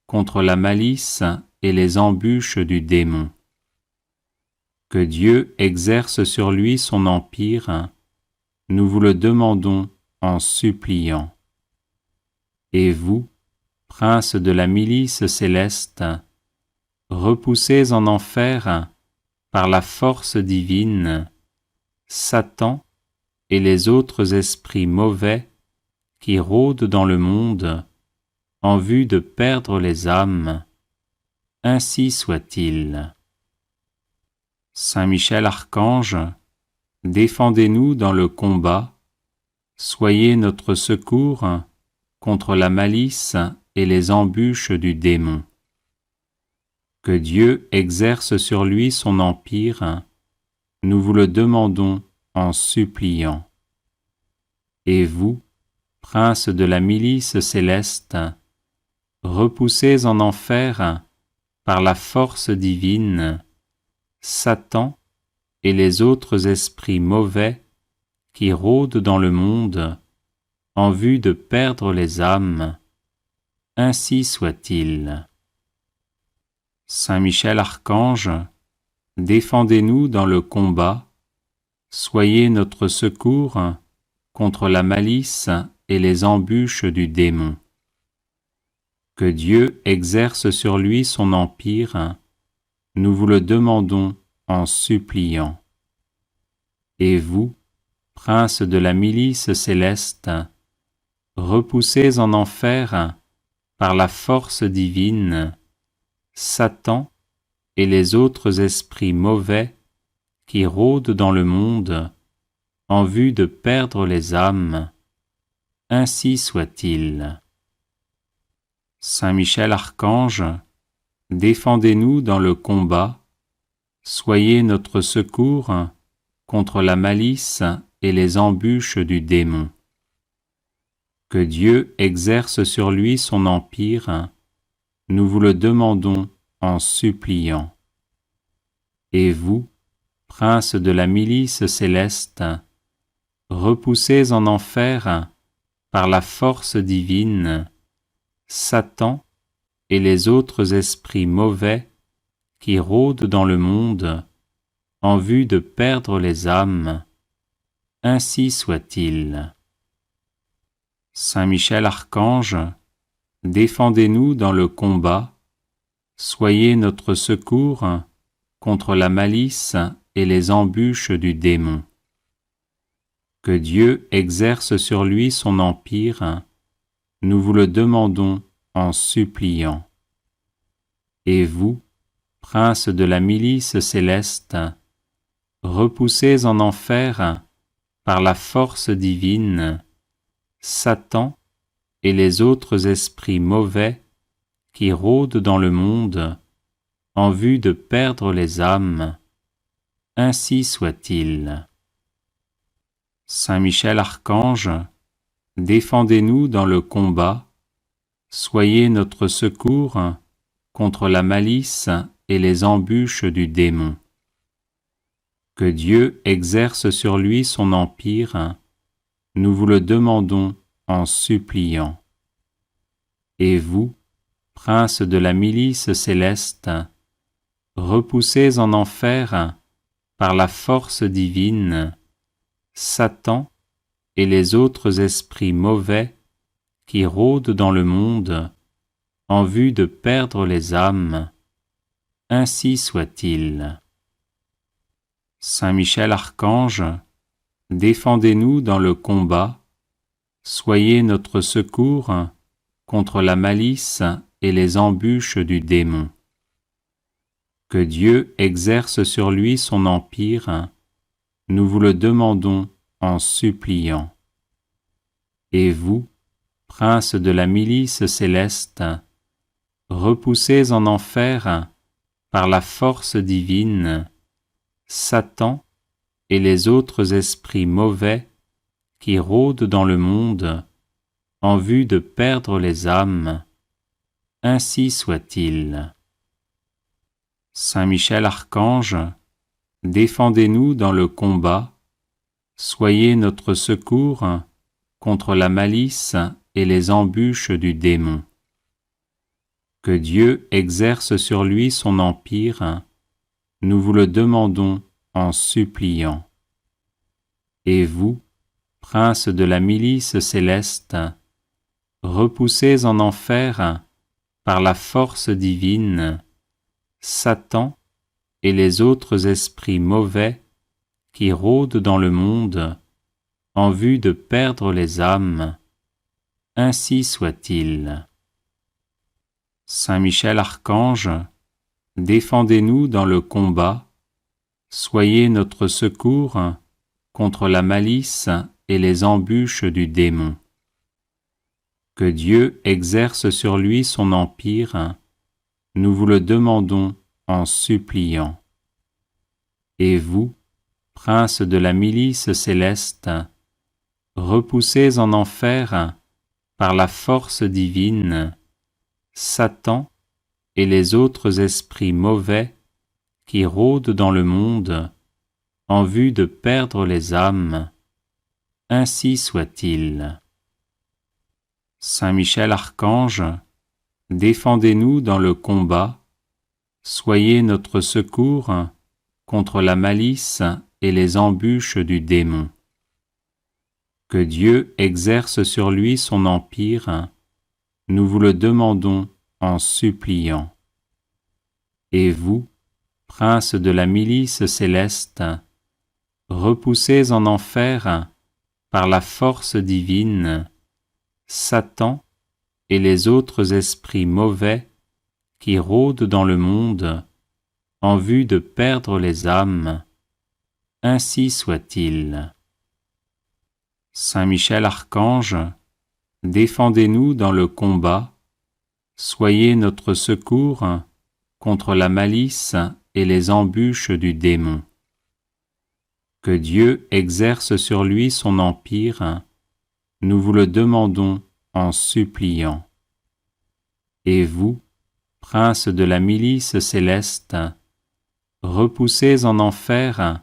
contre la malice et les embûches du démon. Que Dieu exerce sur lui son empire, nous vous le demandons en suppliant. Et vous, princes de la milice céleste, repoussés en enfer par la force divine, Satan et les autres esprits mauvais qui rôdent dans le monde en vue de perdre les âmes, ainsi soit-il. Saint Michel Archange, défendez-nous dans le combat, soyez notre secours contre la malice et les embûches du démon. Que Dieu exerce sur lui son empire, nous vous le demandons en suppliant. Et vous, princes de la milice céleste, repoussés en enfer par la force divine, Satan et les autres esprits mauvais qui rôdent dans le monde en vue de perdre les âmes, ainsi soit-il. Saint Michel Archange, défendez-nous dans le combat, soyez notre secours contre la malice et les embûches du démon. Que Dieu exerce sur lui son empire, nous vous le demandons en suppliant. Et vous, princes de la milice céleste, repoussés en enfer par la force divine, Satan et les autres esprits mauvais qui rôdent dans le monde en vue de perdre les âmes, ainsi soit-il. Saint Michel Archange, défendez-nous dans le combat, soyez notre secours contre la malice et les embûches du démon. Que Dieu exerce sur lui son empire, nous vous le demandons en suppliant. Et vous, princes de la milice céleste, repoussés en enfer par la force divine, Satan et les autres esprits mauvais qui rôdent dans le monde en vue de perdre les âmes, ainsi soit-il. Saint Michel Archange, défendez-nous dans le combat, soyez notre secours contre la malice et les embûches du démon. Que Dieu exerce sur lui son empire, nous vous le demandons en suppliant. Et vous, princes de la milice céleste, repoussés en enfer par la force divine, Satan et les autres esprits mauvais qui rôdent dans le monde en vue de perdre les âmes, ainsi soit-il. Saint Michel Archange, défendez-nous dans le combat, soyez notre secours contre la malice et les embûches du démon. Que Dieu exerce sur lui son empire, nous vous le demandons en suppliant. Et vous, princes de la milice céleste, repoussés en enfer par la force divine, Satan et les autres esprits mauvais qui rôdent dans le monde en vue de perdre les âmes, ainsi soit-il. Saint Michel Archange, défendez-nous dans le combat, soyez notre secours contre la malice et les embûches du démon. Que Dieu exerce sur lui son empire, nous vous le demandons en suppliant. Et vous, princes de la milice céleste, repoussés en enfer par la force divine, Satan et les autres esprits mauvais qui rôdent dans le monde en vue de perdre les âmes, ainsi soit-il. Saint Michel Archange, défendez-nous dans le combat, soyez notre secours contre la malice et les embûches du démon. Que Dieu exerce sur lui son empire, nous vous le demandons en suppliant. Et vous, princes de la milice céleste, repoussés en enfer par la force divine, Satan et les autres esprits mauvais qui rôdent dans le monde en vue de perdre les âmes, ainsi soit-il. Saint Michel Archange, défendez-nous dans le combat, soyez notre secours contre la malice et les embûches du démon. Que Dieu exerce sur lui son empire, nous vous le demandons en suppliant. Et vous, princes de la milice céleste, repoussés en enfer par la force divine, Satan et les autres esprits mauvais qui rôdent dans le monde en vue de perdre les âmes, ainsi soit-il. Saint Michel Archange, défendez-nous dans le combat, soyez notre secours contre la malice et les embûches du démon. Que Dieu exerce sur lui son empire, nous vous le demandons en suppliant. Et vous, princes de la milice céleste, repoussés en enfer par la force divine, Satan et les autres esprits mauvais qui rôdent dans le monde en vue de perdre les âmes, ainsi soit-il. Saint Michel Archange, défendez-nous dans le combat, soyez notre secours contre la malice et les embûches du démon. Que Dieu exerce sur lui son empire, nous vous le demandons en suppliant. Et vous, princes de la milice céleste, repoussés en enfer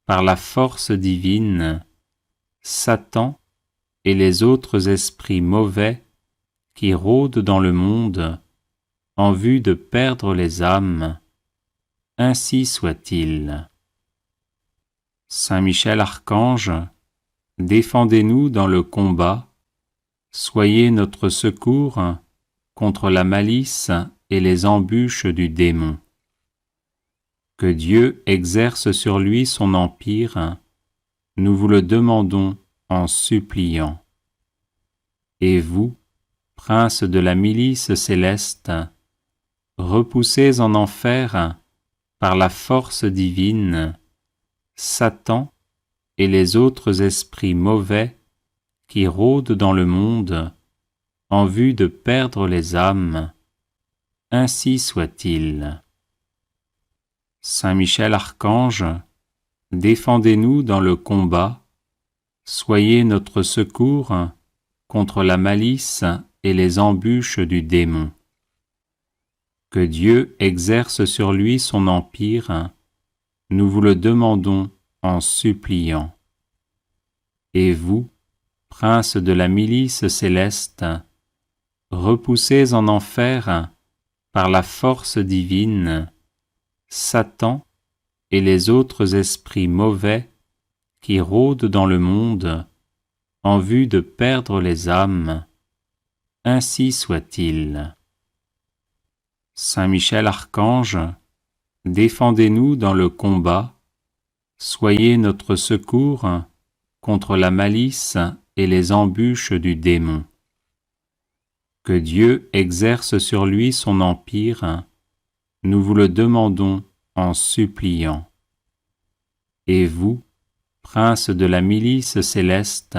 par la force divine, Satan et les autres esprits mauvais qui rôdent dans le monde en vue de perdre les âmes, ainsi soit-il. Saint Michel Archange, défendez-nous dans le combat, soyez notre secours contre la malice et les embûches du démon. Que Dieu exerce sur lui son empire, nous vous le demandons en suppliant. Et vous, princes de la milice céleste, repoussés en enfer par la force divine, Satan et les autres esprits mauvais qui rôdent dans le monde en vue de perdre les âmes, ainsi soit-il. Saint Michel Archange, défendez-nous dans le combat, soyez notre secours contre la malice et les embûches du démon. Que Dieu exerce sur lui son empire, nous vous le demandons en suppliant. Et vous, princes de la milice céleste, repoussés en enfer par la force divine, Satan et les autres esprits mauvais qui rôdent dans le monde en vue de perdre les âmes, ainsi soit-il. Saint Michel Archange, défendez-nous dans le combat, soyez notre secours contre la malice et les embûches du démon. Que Dieu exerce sur lui son empire, nous vous le demandons en suppliant. Et vous, princes de la milice céleste,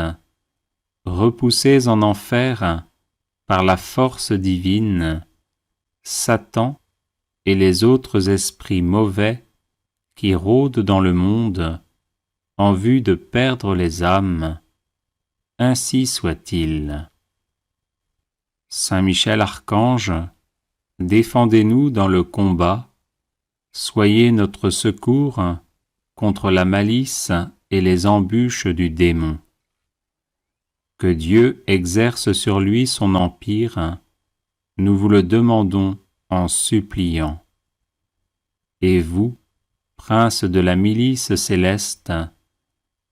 repoussés en enfer par la force divine, Satan et les autres esprits mauvais qui rôdent dans le monde en vue de perdre les âmes, ainsi soit-il. Saint Michel Archange, défendez-nous dans le combat, soyez notre secours contre la malice et les embûches du démon. Que Dieu exerce sur lui son empire, nous vous le demandons en suppliant. Et vous, princes de la milice céleste,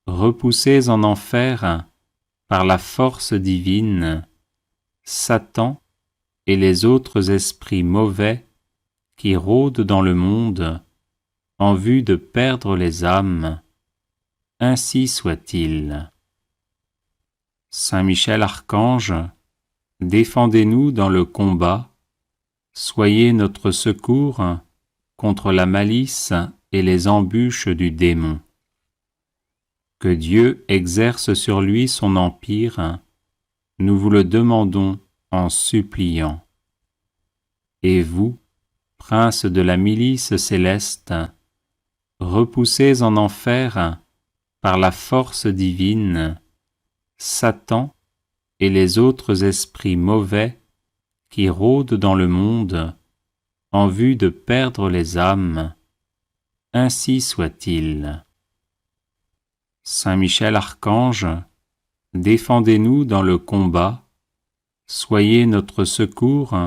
repoussés en enfer par la force divine, Satan et les autres esprits mauvais qui rôdent dans le monde en vue de perdre les âmes, ainsi soit-il. Saint Michel Archange, défendez-nous dans le combat, soyez notre secours contre la malice et les embûches du démon. Que Dieu exerce sur lui son empire, nous vous le demandons en suppliant. Et vous, princes de la milice céleste, repoussés en enfer par la force divine, Satan et les autres esprits mauvais qui rôdent dans le monde en vue de perdre les âmes, ainsi soit-il. Saint Michel Archange, défendez-nous dans le combat, soyez notre secours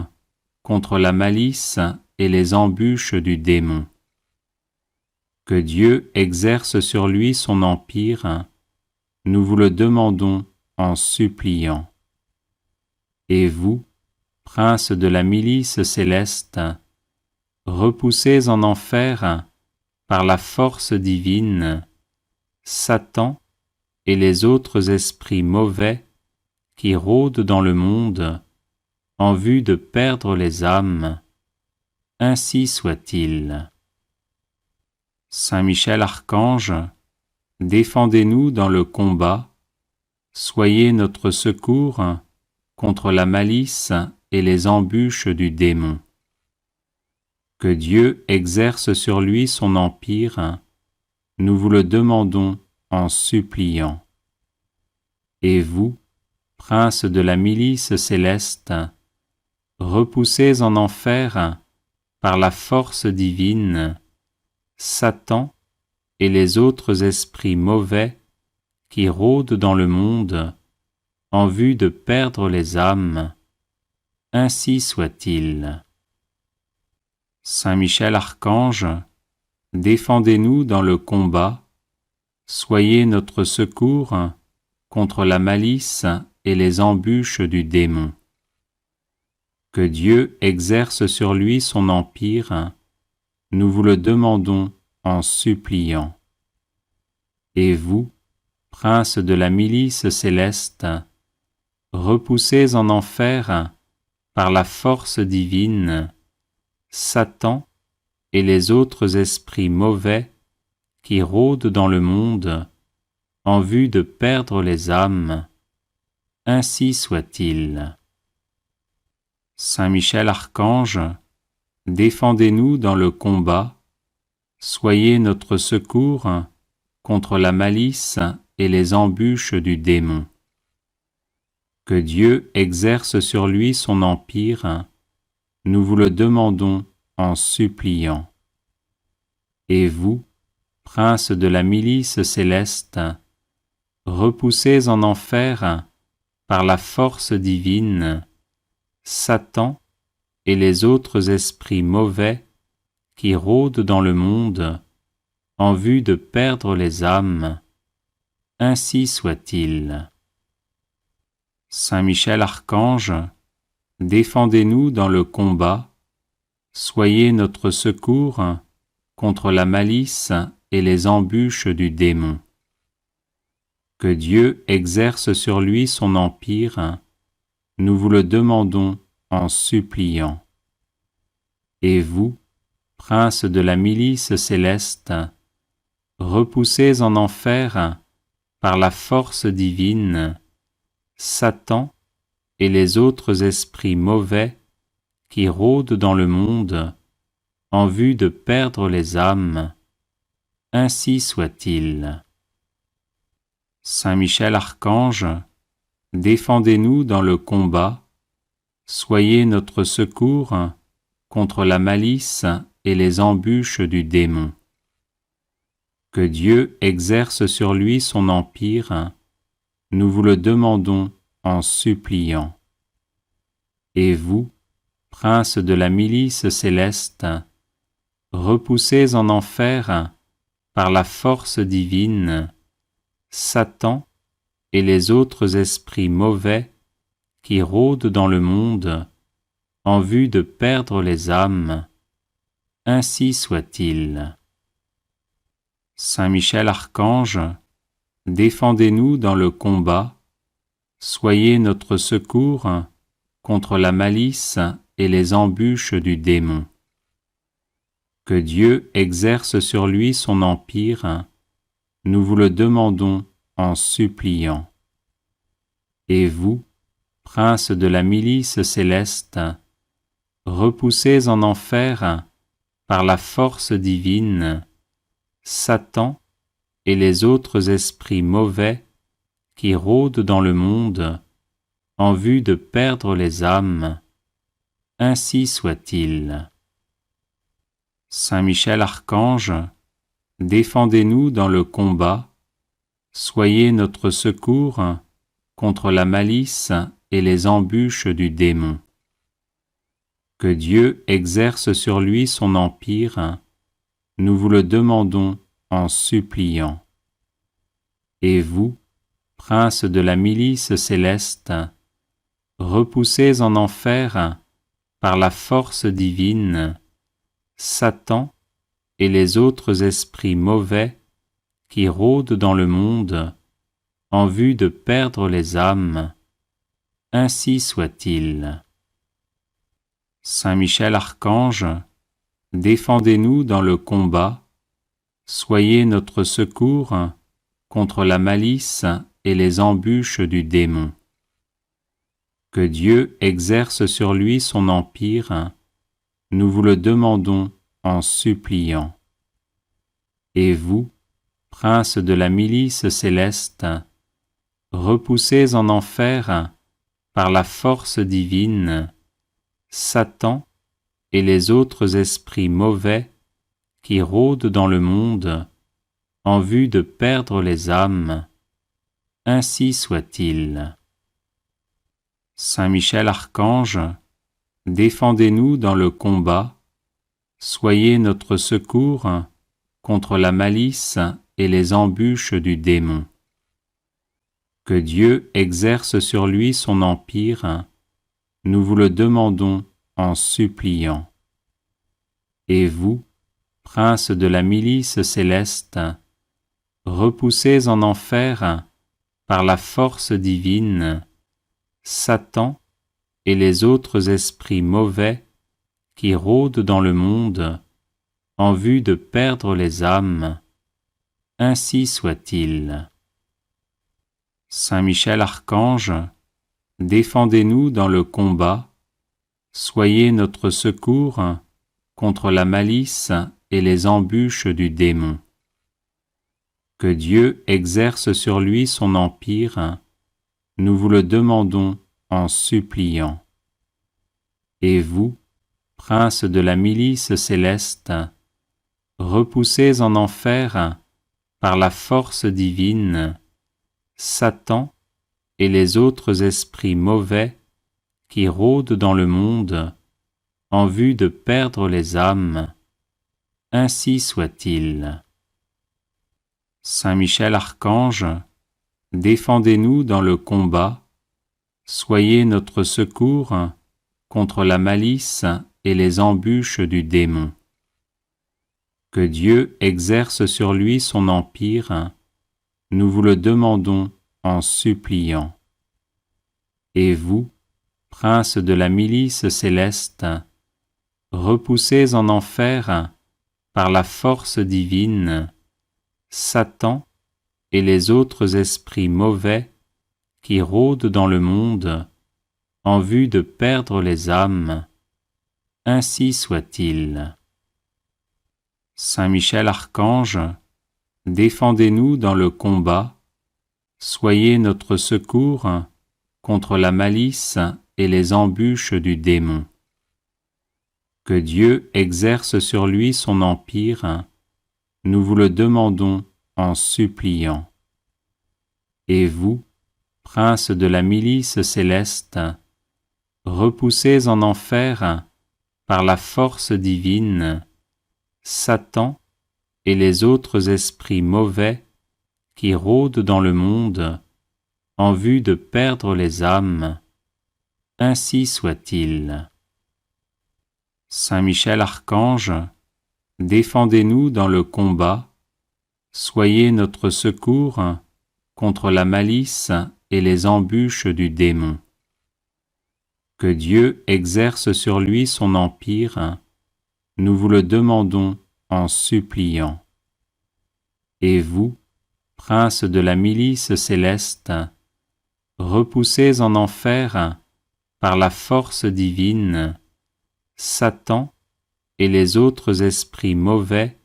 contre la malice et les embûches du démon. Que Dieu exerce sur lui son empire, nous vous le demandons en suppliant. Et vous, princes de la milice céleste, repoussés en enfer par la force divine, Satan et les autres esprits mauvais qui rôdent dans le monde en vue de perdre les âmes, ainsi soit-il. Saint Michel Archange, défendez-nous dans le combat, soyez notre secours contre la malice et les embûches du démon. Que Dieu exerce sur lui son empire, nous vous le demandons en suppliant. Et vous, princes de la milice céleste, repoussés en enfer par la force divine, Satan et les autres esprits mauvais qui rôdent dans le monde en vue de perdre les âmes, ainsi soit-il. Saint Michel Archange, défendez-nous dans le combat, soyez notre secours contre la malice et les embûches du démon. Que Dieu exerce sur lui son empire, nous vous le demandons en suppliant. Et vous, princes de la milice céleste, repoussés en enfer par la force divine, Satan et les autres esprits mauvais qui rôdent dans le monde en vue de perdre les âmes, ainsi soit-il. Saint Michel Archange, défendez-nous dans le combat, soyez notre secours contre la malice et les embûches du démon. Que Dieu exerce sur lui son empire, nous vous le demandons en suppliant. Et vous, princes de la milice céleste, repoussés en enfer par la force divine, Satan et les autres esprits mauvais qui rôdent dans le monde en vue de perdre les âmes, ainsi soit-il. Saint Michel Archange, défendez-nous dans le combat, soyez notre secours contre la malice et les embûches du démon. Que Dieu exerce sur lui son empire, nous vous le demandons en suppliant. Et vous, princes de la milice céleste, repoussés en enfer par la force divine, Satan et les autres esprits mauvais qui rôdent dans le monde en vue de perdre les âmes, ainsi soit-il. Saint Michel Archange, défendez-nous dans le combat, soyez notre secours contre la malice et les embûches du démon. Que Dieu exerce sur lui son empire, nous vous le demandons en suppliant. Et vous, princes de la milice céleste, repoussés en enfer par la force divine, Satan et les autres esprits mauvais qui rôdent dans le monde en vue de perdre les âmes, ainsi soit-il. Saint Michel Archange, défendez-nous dans le combat, soyez notre secours contre la malice et les embûches du démon. Que Dieu exerce sur lui son empire, nous vous le demandons en suppliant. Et vous, princes de la milice céleste, repoussés en enfer par la force divine, Satan et les autres esprits mauvais qui rôdent dans le monde en vue de perdre les âmes, ainsi soit-il. Saint Michel Archange, défendez-nous dans le combat, soyez notre secours contre la malice et les embûches du démon. Que Dieu exerce sur lui son empire, nous vous le demandons en suppliant. Et vous, princes de la milice céleste, repoussés en enfer par la force divine, Satan et les autres esprits mauvais qui rôdent dans le monde en vue de perdre les âmes, ainsi soit-il. Saint Michel Archange, défendez-nous dans le combat, soyez notre secours contre la malice et les embûches du démon. Que Dieu exerce sur lui son empire, nous vous le demandons en suppliant. Et vous, princes de la milice céleste, repoussés en enfer par la force divine, Satan et les autres esprits mauvais qui rôdent dans le monde en vue de perdre les âmes, ainsi soit-il. Saint Michel Archange, défendez-nous dans le combat, soyez notre secours contre la malice et les embûches du démon. Que Dieu exerce sur lui son empire, nous vous le demandons en suppliant. Et vous, princes de la milice céleste, repoussés en enfer par la force divine, Satan et les autres esprits mauvais qui rôdent dans le monde en vue de perdre les âmes. Ainsi soit-il. Saint Michel Archange, défendez-nous dans le combat, soyez notre secours contre la malice et les embûches du démon. Que Dieu exerce sur lui son empire, nous vous le demandons en suppliant. Et vous, princes de la milice céleste, repoussez en enfer, par la force divine, Satan et les autres esprits mauvais qui rôdent dans le monde en vue de perdre les âmes. Ainsi soit-il. Saint Michel Archange, défendez-nous dans le combat, soyez notre secours contre la malice et les embûches du démon. Que Dieu exerce sur lui son empire, nous vous le demandons en suppliant. Et vous, princes de la milice céleste, repoussez en enfer, par la force divine, Satan et les autres esprits mauvais qui rôdent dans le monde en vue de perdre les âmes. Ainsi soit-il. Saint Michel Archange, défendez-nous dans le combat, soyez notre secours contre la malice et les embûches du démon. Que Dieu exerce sur lui son empire, nous vous le demandons en suppliant. Et vous, princes de la milice céleste, repoussez en enfer, par la force divine, Satan et les autres esprits mauvais qui rôdent dans le monde en vue de perdre les âmes. Ainsi soit-il. Saint Michel Archange, défendez-nous dans le combat, soyez notre secours contre la malice et les embûches du démon. Que Dieu exerce sur lui son empire, nous vous le demandons en suppliant. Et vous, princes de la milice céleste, repoussez en enfer, par la force divine, Satan et les autres esprits mauvais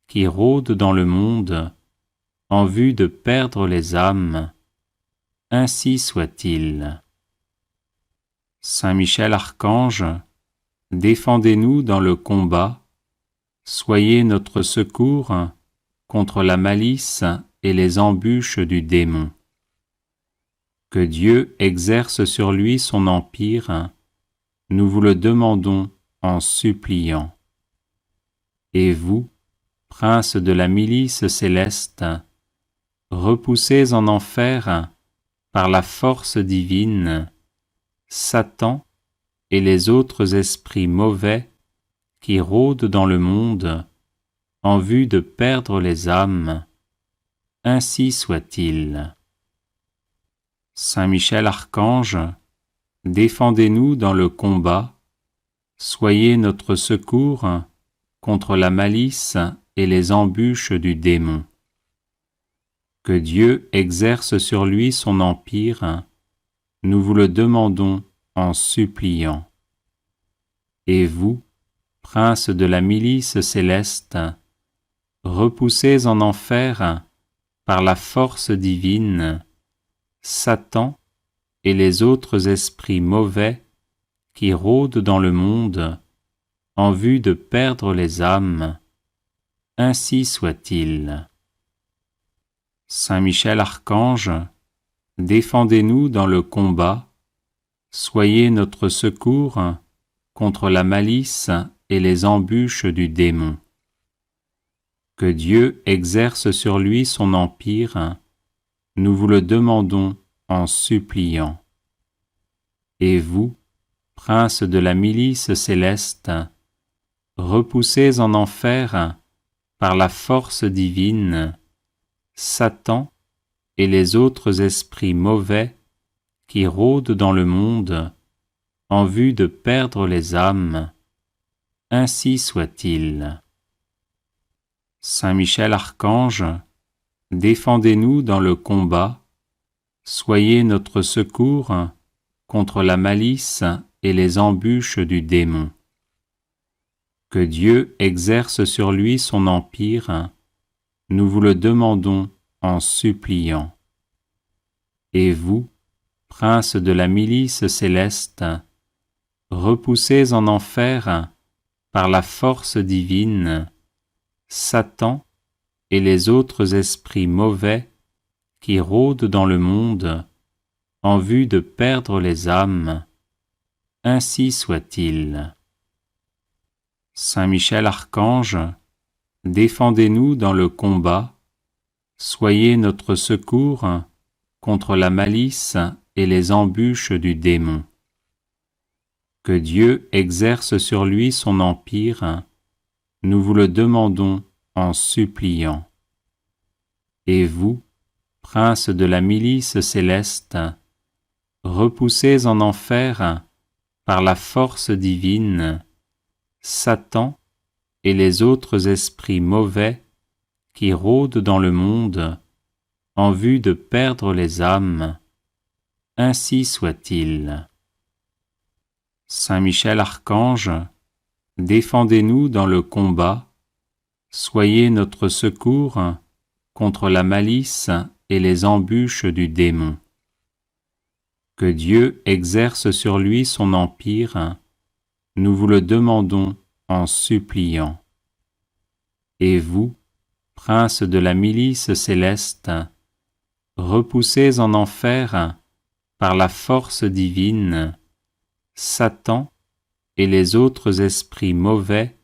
qui rôdent dans le monde en vue de perdre les âmes. Ainsi soit-il. Saint Michel Archange, défendez-nous dans le combat, soyez notre secours contre la malice et les embûches du démon. Que Dieu exerce sur lui son empire, nous vous le demandons en suppliant. Et vous, princes de la milice céleste, repoussez en enfer, par la force divine, Satan et les autres esprits mauvais qui rôdent dans le monde en vue de perdre les âmes. Ainsi soit-il. Saint Michel Archange, défendez-nous dans le combat, soyez notre secours contre la malice et les embûches du démon. Que Dieu exerce sur lui son empire, nous vous le demandons en suppliant. Et vous, princes de la milice céleste, repoussez en enfer, par la force divine, Satan et les autres esprits mauvais qui rôdent dans le monde en vue de perdre les âmes. Ainsi soit-il. Saint Michel Archange, défendez-nous dans le combat, soyez notre secours contre la malice et les embûches du démon. Que Dieu exerce sur lui son empire, nous vous le demandons en suppliant. Et vous, princes de la milice céleste, repoussez en enfer, par la force divine, Satan et les autres esprits mauvais qui rôdent dans le monde en vue de perdre les âmes, ainsi soit-il. Saint Michel Archange, défendez-nous dans le combat, soyez notre secours contre la malice et les embûches du démon. Que Dieu exerce sur lui son empire, nous vous le demandons en suppliant. Et vous, prince de la milice céleste, repoussez en enfer, par la force divine, Satan et les autres esprits mauvais qui rôdent dans le monde en vue de perdre les âmes, ainsi soit-il. Saint Michel Archange, défendez-nous dans le combat, soyez notre secours contre la malice et les embûches du démon. Que Dieu exerce sur lui son empire, nous vous le demandons en suppliant. Et vous, prince de la milice céleste, repoussez en enfer, par la force divine, Satan et les autres esprits mauvais qui rôdent dans le monde en vue de perdre les âmes, ainsi soit-il. Saint Michel Archange, défendez-nous dans le combat, soyez notre secours contre la malice et les embûches du démon. Que Dieu exerce sur lui son empire, nous vous le demandons en suppliant. Et vous, prince de la milice céleste, repoussez en enfer, par la force divine, Satan et les autres esprits mauvais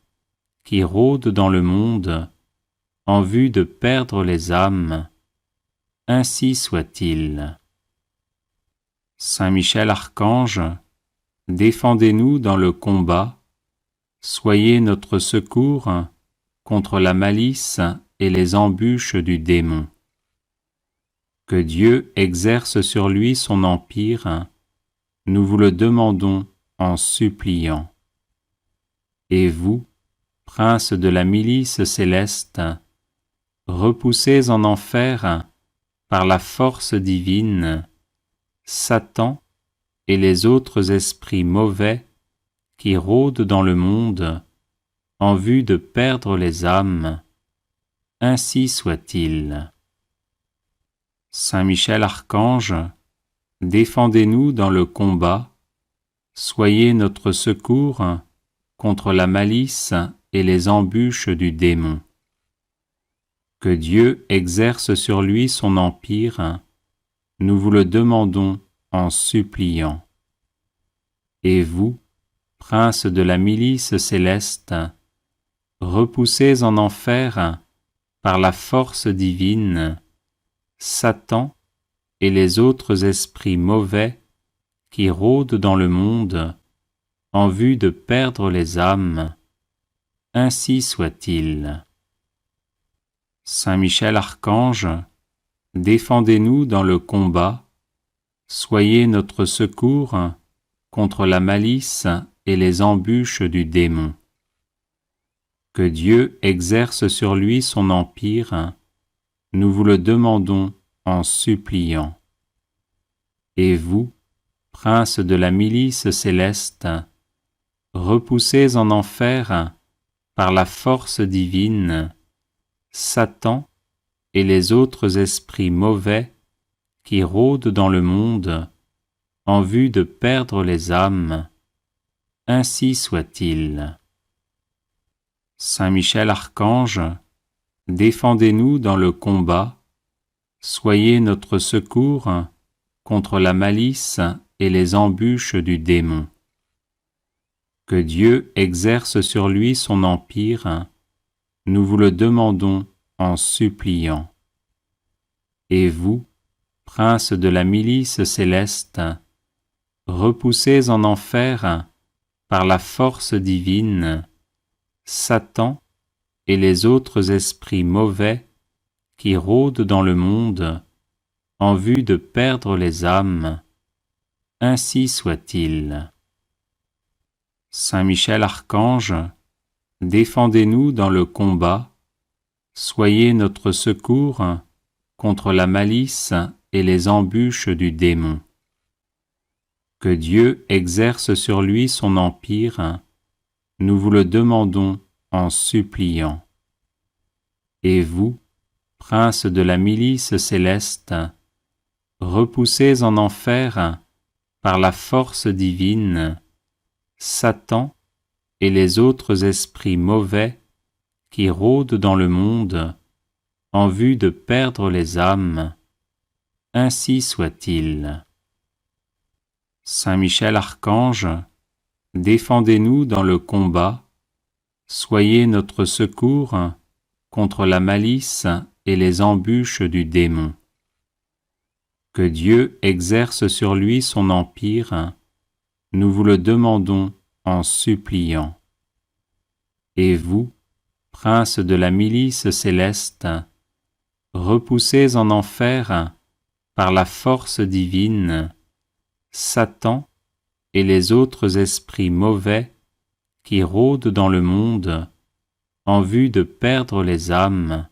qui rôdent dans le monde en vue de perdre les âmes, ainsi soit-il. Saint Michel Archange, défendez-nous dans le combat, soyez notre secours contre la malice et les embûches du démon. Que Dieu exerce sur lui son empire, nous vous le demandons en suppliant. Et vous, prince de la milice céleste, repoussez en enfer, par la force divine, Satan et les autres esprits mauvais qui rôdent dans le monde en vue de perdre les âmes, ainsi soit-il. Saint Michel Archange, défendez-nous dans le combat, soyez notre secours contre la malice et les embûches du démon. Que Dieu exerce sur lui son empire, nous vous le demandons en suppliant. Et vous, prince de la milice céleste, repoussez en enfer, par la force divine, Satan et les autres esprits mauvais qui rôdent dans le monde en vue de perdre les âmes, ainsi soit-il. Saint Michel Archange, défendez-nous dans le combat, soyez notre secours contre la malice et les embûches du démon. Que Dieu exerce sur lui son empire, nous vous le demandons en suppliant. Et vous, prince de la milice céleste, repoussez en enfer, par la force divine, Satan et les autres esprits mauvais qui rôdent dans le monde en vue de perdre les âmes, ainsi soit-il. Saint Michel Archange, défendez-nous dans le combat, soyez notre secours contre la malice et les embûches du démon. Que Dieu exerce sur lui son empire, nous vous le demandons en suppliant. Et vous, prince de la milice céleste, repoussez en enfer, par la force divine, Satan et les autres esprits mauvais qui rôdent dans le monde en vue de perdre les âmes. Ainsi soit-il. Saint Michel Archange, défendez-nous dans le combat, soyez notre secours contre la malice et les embûches du démon. Que Dieu exerce sur lui son empire, nous vous le demandons en suppliant. Et vous, prince de la milice céleste, repoussez en enfer, par la force divine, Satan et les autres esprits mauvais qui rôdent dans le monde en vue de perdre les âmes. Ainsi soit-il. Saint Michel Archange, défendez-nous dans le combat, soyez notre secours contre la malice et les embûches du démon. Que Dieu exerce sur lui son empire, nous vous le demandons en suppliant. Et vous, prince de la milice céleste, repoussez en enfer, par la force divine, Satan et les autres esprits mauvais qui rôdent dans le monde en vue de perdre les âmes.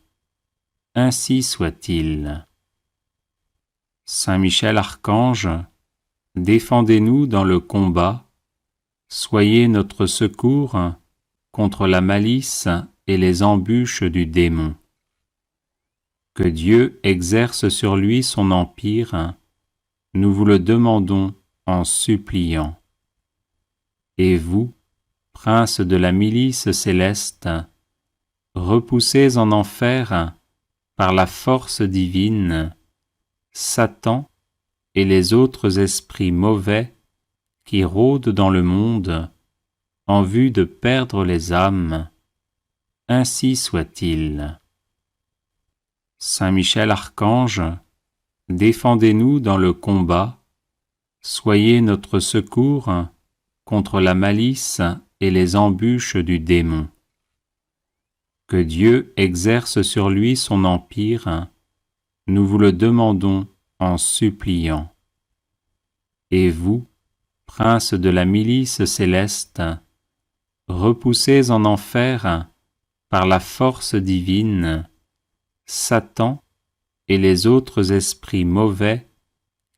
Ainsi soit-il. Saint Michel Archange, défendez-nous dans le combat, soyez notre secours contre la malice et les embûches du démon. Que Dieu exerce sur lui son empire, nous vous le demandons en suppliant. Et vous, prince de la milice céleste, repoussez en enfer, par la force divine, Satan et les autres esprits mauvais qui rôdent dans le monde en vue de perdre les âmes. Ainsi soit-il. Saint Michel Archange, défendez-nous dans le combat, soyez notre secours contre la malice et les embûches du démon. Que Dieu exerce sur lui son empire, nous vous le demandons en suppliant. Et vous, prince de la milice céleste, repoussez en enfer, par la force divine, Satan et les autres esprits mauvais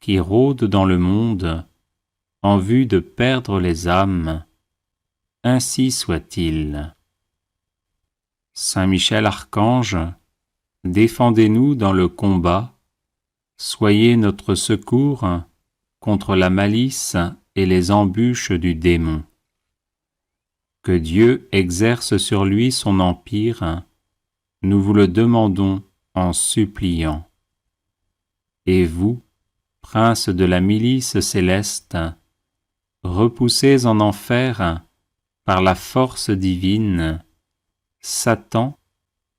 qui rôdent dans le monde en vue de perdre les âmes. Ainsi soit-il. Saint Michel Archange, défendez-nous dans le combat, soyez notre secours contre la malice et les embûches du démon. Que Dieu exerce sur lui son empire, nous vous le demandons en suppliant. Et vous, prince de la milice céleste, repoussez en enfer, par la force divine, Satan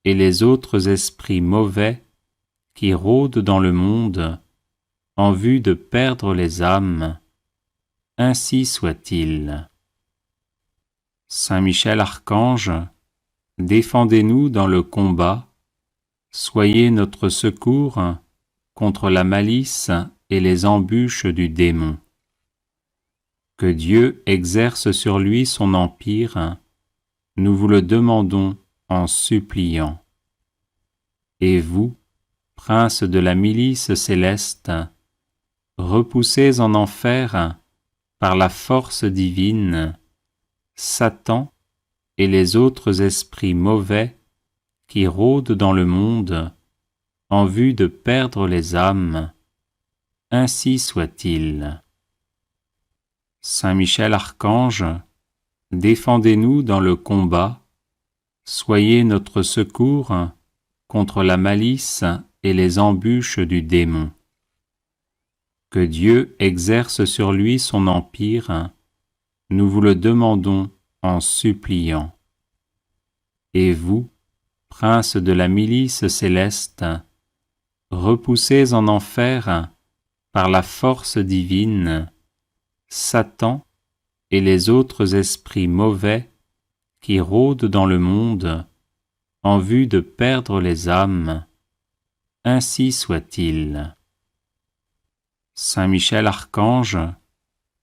et les autres esprits mauvais qui rôdent dans le monde en vue de perdre les âmes. Ainsi soit-il. Saint Michel Archange, défendez-nous dans le combat, soyez notre secours contre la malice et les embûches du démon. Que Dieu exerce sur lui son empire, nous vous le demandons en suppliant. Et vous, prince de la milice céleste, repoussez en enfer, par la force divine, Satan et les autres esprits mauvais qui rôdent dans le monde en vue de perdre les âmes. Ainsi soit-il. Saint Michel Archange, défendez-nous dans le combat, soyez notre secours contre la malice et les embûches du démon. Que Dieu exerce sur lui son empire, nous vous le demandons en suppliant. Et vous, prince de la milice céleste, repoussez en enfer, par la force divine, Satan et les autres esprits mauvais qui rôdent dans le monde en vue de perdre les âmes. Ainsi soit-il. Saint Michel Archange,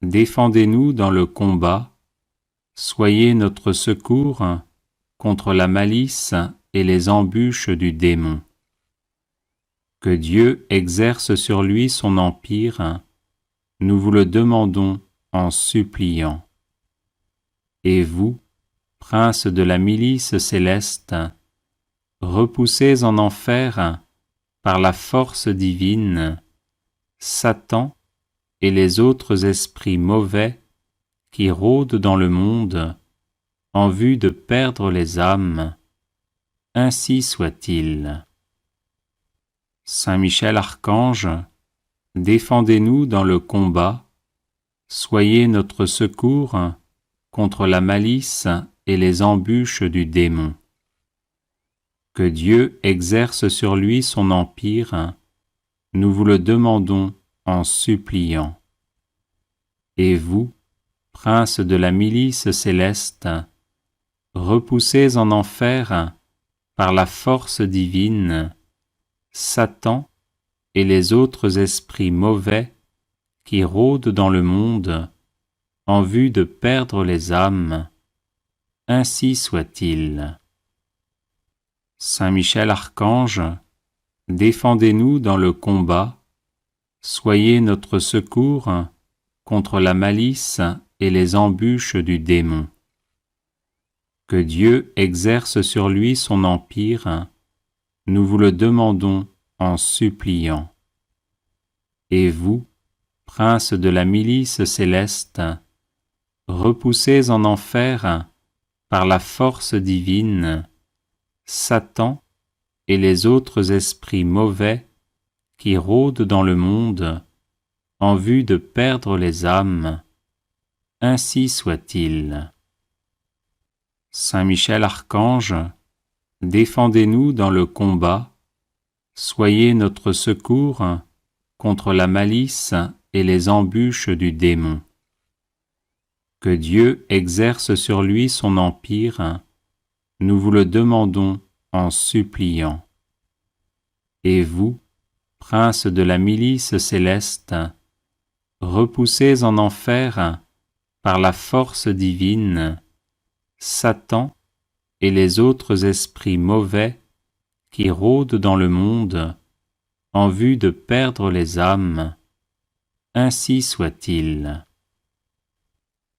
défendez-nous dans le combat, soyez notre secours contre la malice et les embûches du démon. Que Dieu exerce sur lui son empire, nous vous le demandons en suppliant. Et vous, prince de la milice céleste, repoussez en enfer, par la force divine, Satan et les autres esprits mauvais qui rôdent dans le monde en vue de perdre les âmes. Ainsi soit-il. Saint Michel Archange, défendez-nous dans le combat, soyez notre secours contre la malice et les embûches du démon. Que Dieu exerce sur lui son empire, nous vous le demandons en suppliant. Et vous, prince de la milice céleste, repoussez en enfer, par la force divine, Satan et les autres esprits mauvais qui rôdent dans le monde en vue de perdre les âmes. Ainsi soit-il. Saint Michel Archange, défendez-nous dans le combat, soyez notre secours contre la malice et les embûches du démon. Que Dieu exerce sur lui son empire, nous vous le demandons en suppliant. Et vous, prince de la milice céleste, repoussez en enfer, par la force divine, Satan et les autres esprits mauvais qui rôdent dans le monde en vue de perdre les âmes. Ainsi soit-il. Saint Michel Archange, défendez-nous dans le combat, soyez notre secours contre la malice et les embûches du démon. Que Dieu exerce sur lui son empire, nous vous le demandons en suppliant. Et vous, prince de la milice céleste, repoussez en enfer, par la force divine, Satan et les autres esprits mauvais qui rôdent dans le monde en vue de perdre les âmes. Ainsi soit-il.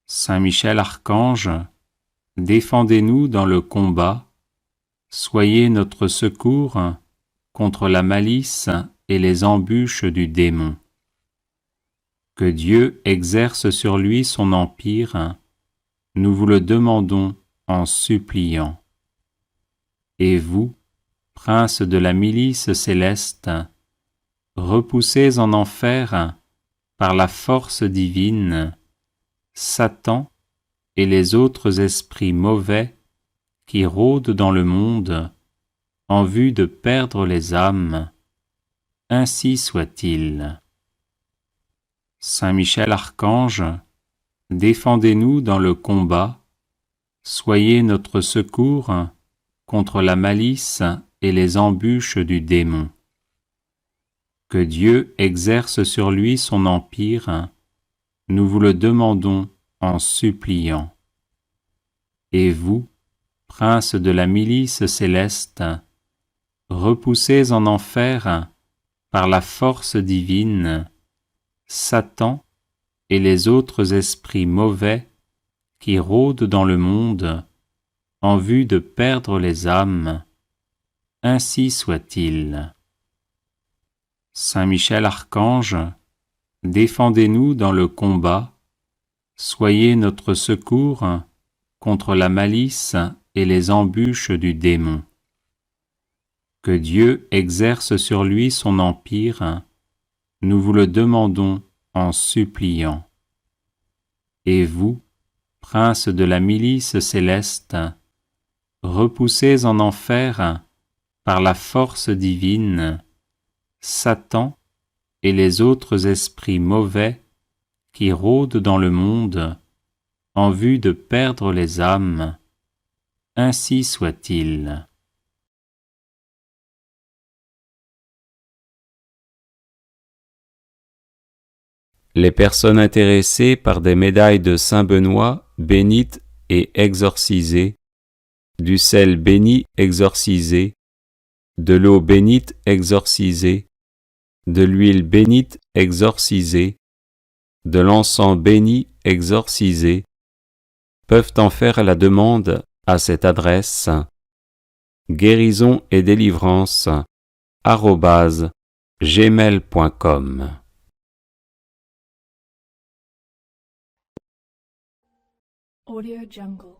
Saint Michel Archange, défendez-nous dans le combat, soyez notre secours contre la malice et les embûches du démon. Que Dieu exerce sur lui son empire, nous vous le demandons en suppliant. Et vous, prince de la milice céleste, repoussez en enfer, par la force divine, Satan et les autres esprits mauvais qui rôdent dans le monde en vue de perdre les âmes. Ainsi soit-il. Saint Michel Archange, défendez-nous dans le combat, soyez notre secours contre la malice et les embûches du démon. Que Dieu exerce sur lui son empire, nous vous le demandons en suppliant. Et vous, prince de la milice céleste, repoussez en enfer, par la force divine, Satan et les autres esprits mauvais qui rôdent dans le monde en vue de perdre les âmes. Ainsi soit-il. Saint Michel Archange, défendez-nous dans le combat, soyez notre secours contre la malice et les embûches du démon. Que Dieu exerce sur lui son empire, nous vous le demandons en suppliant. Et vous, prince de la milice céleste, repoussez en enfer, par la force divine, Satan et les autres esprits mauvais qui rôdent dans le monde en vue de perdre les âmes. Ainsi soit-il. Les personnes intéressées par des médailles de Saint-Benoît bénites et exorcisées, du sel béni exorcisé, de l'eau bénite exorcisée, de l'huile bénite exorcisée, de l'encens béni exorcisé, peuvent en faire la demande à cette adresse guérison et délivrance @gmail.com. Audio Jungle.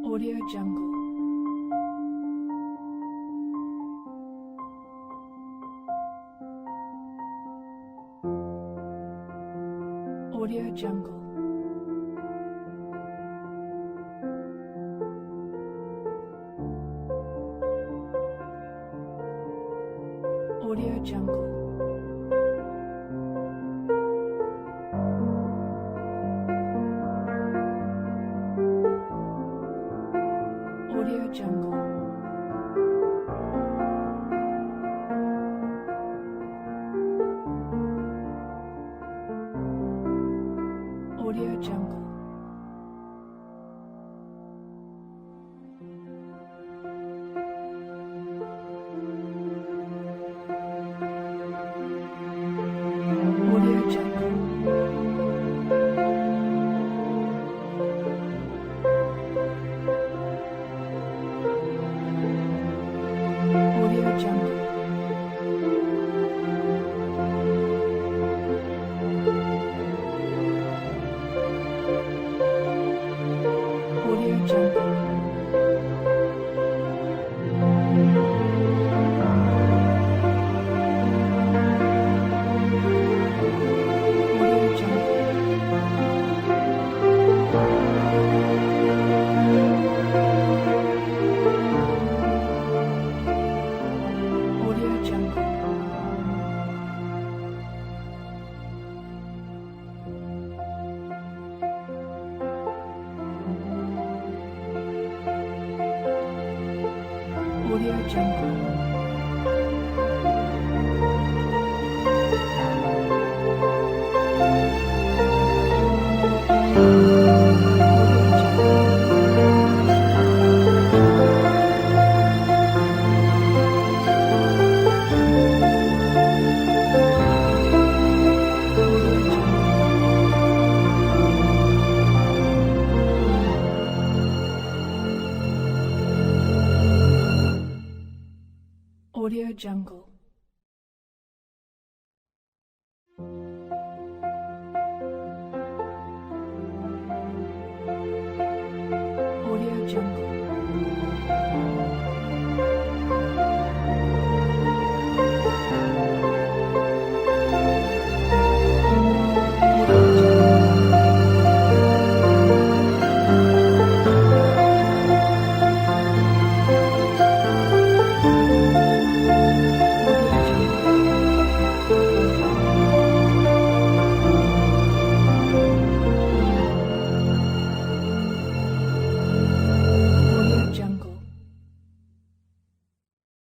Audio Jungle. Audio Jungle. Audio Jungle. Audio Jungle. Audio Jungle. Audio Jungle. Audio Jungle. Audio Jungle. Audio Jungle. Audio Jungle. Audio Jungle. Audio Jungle.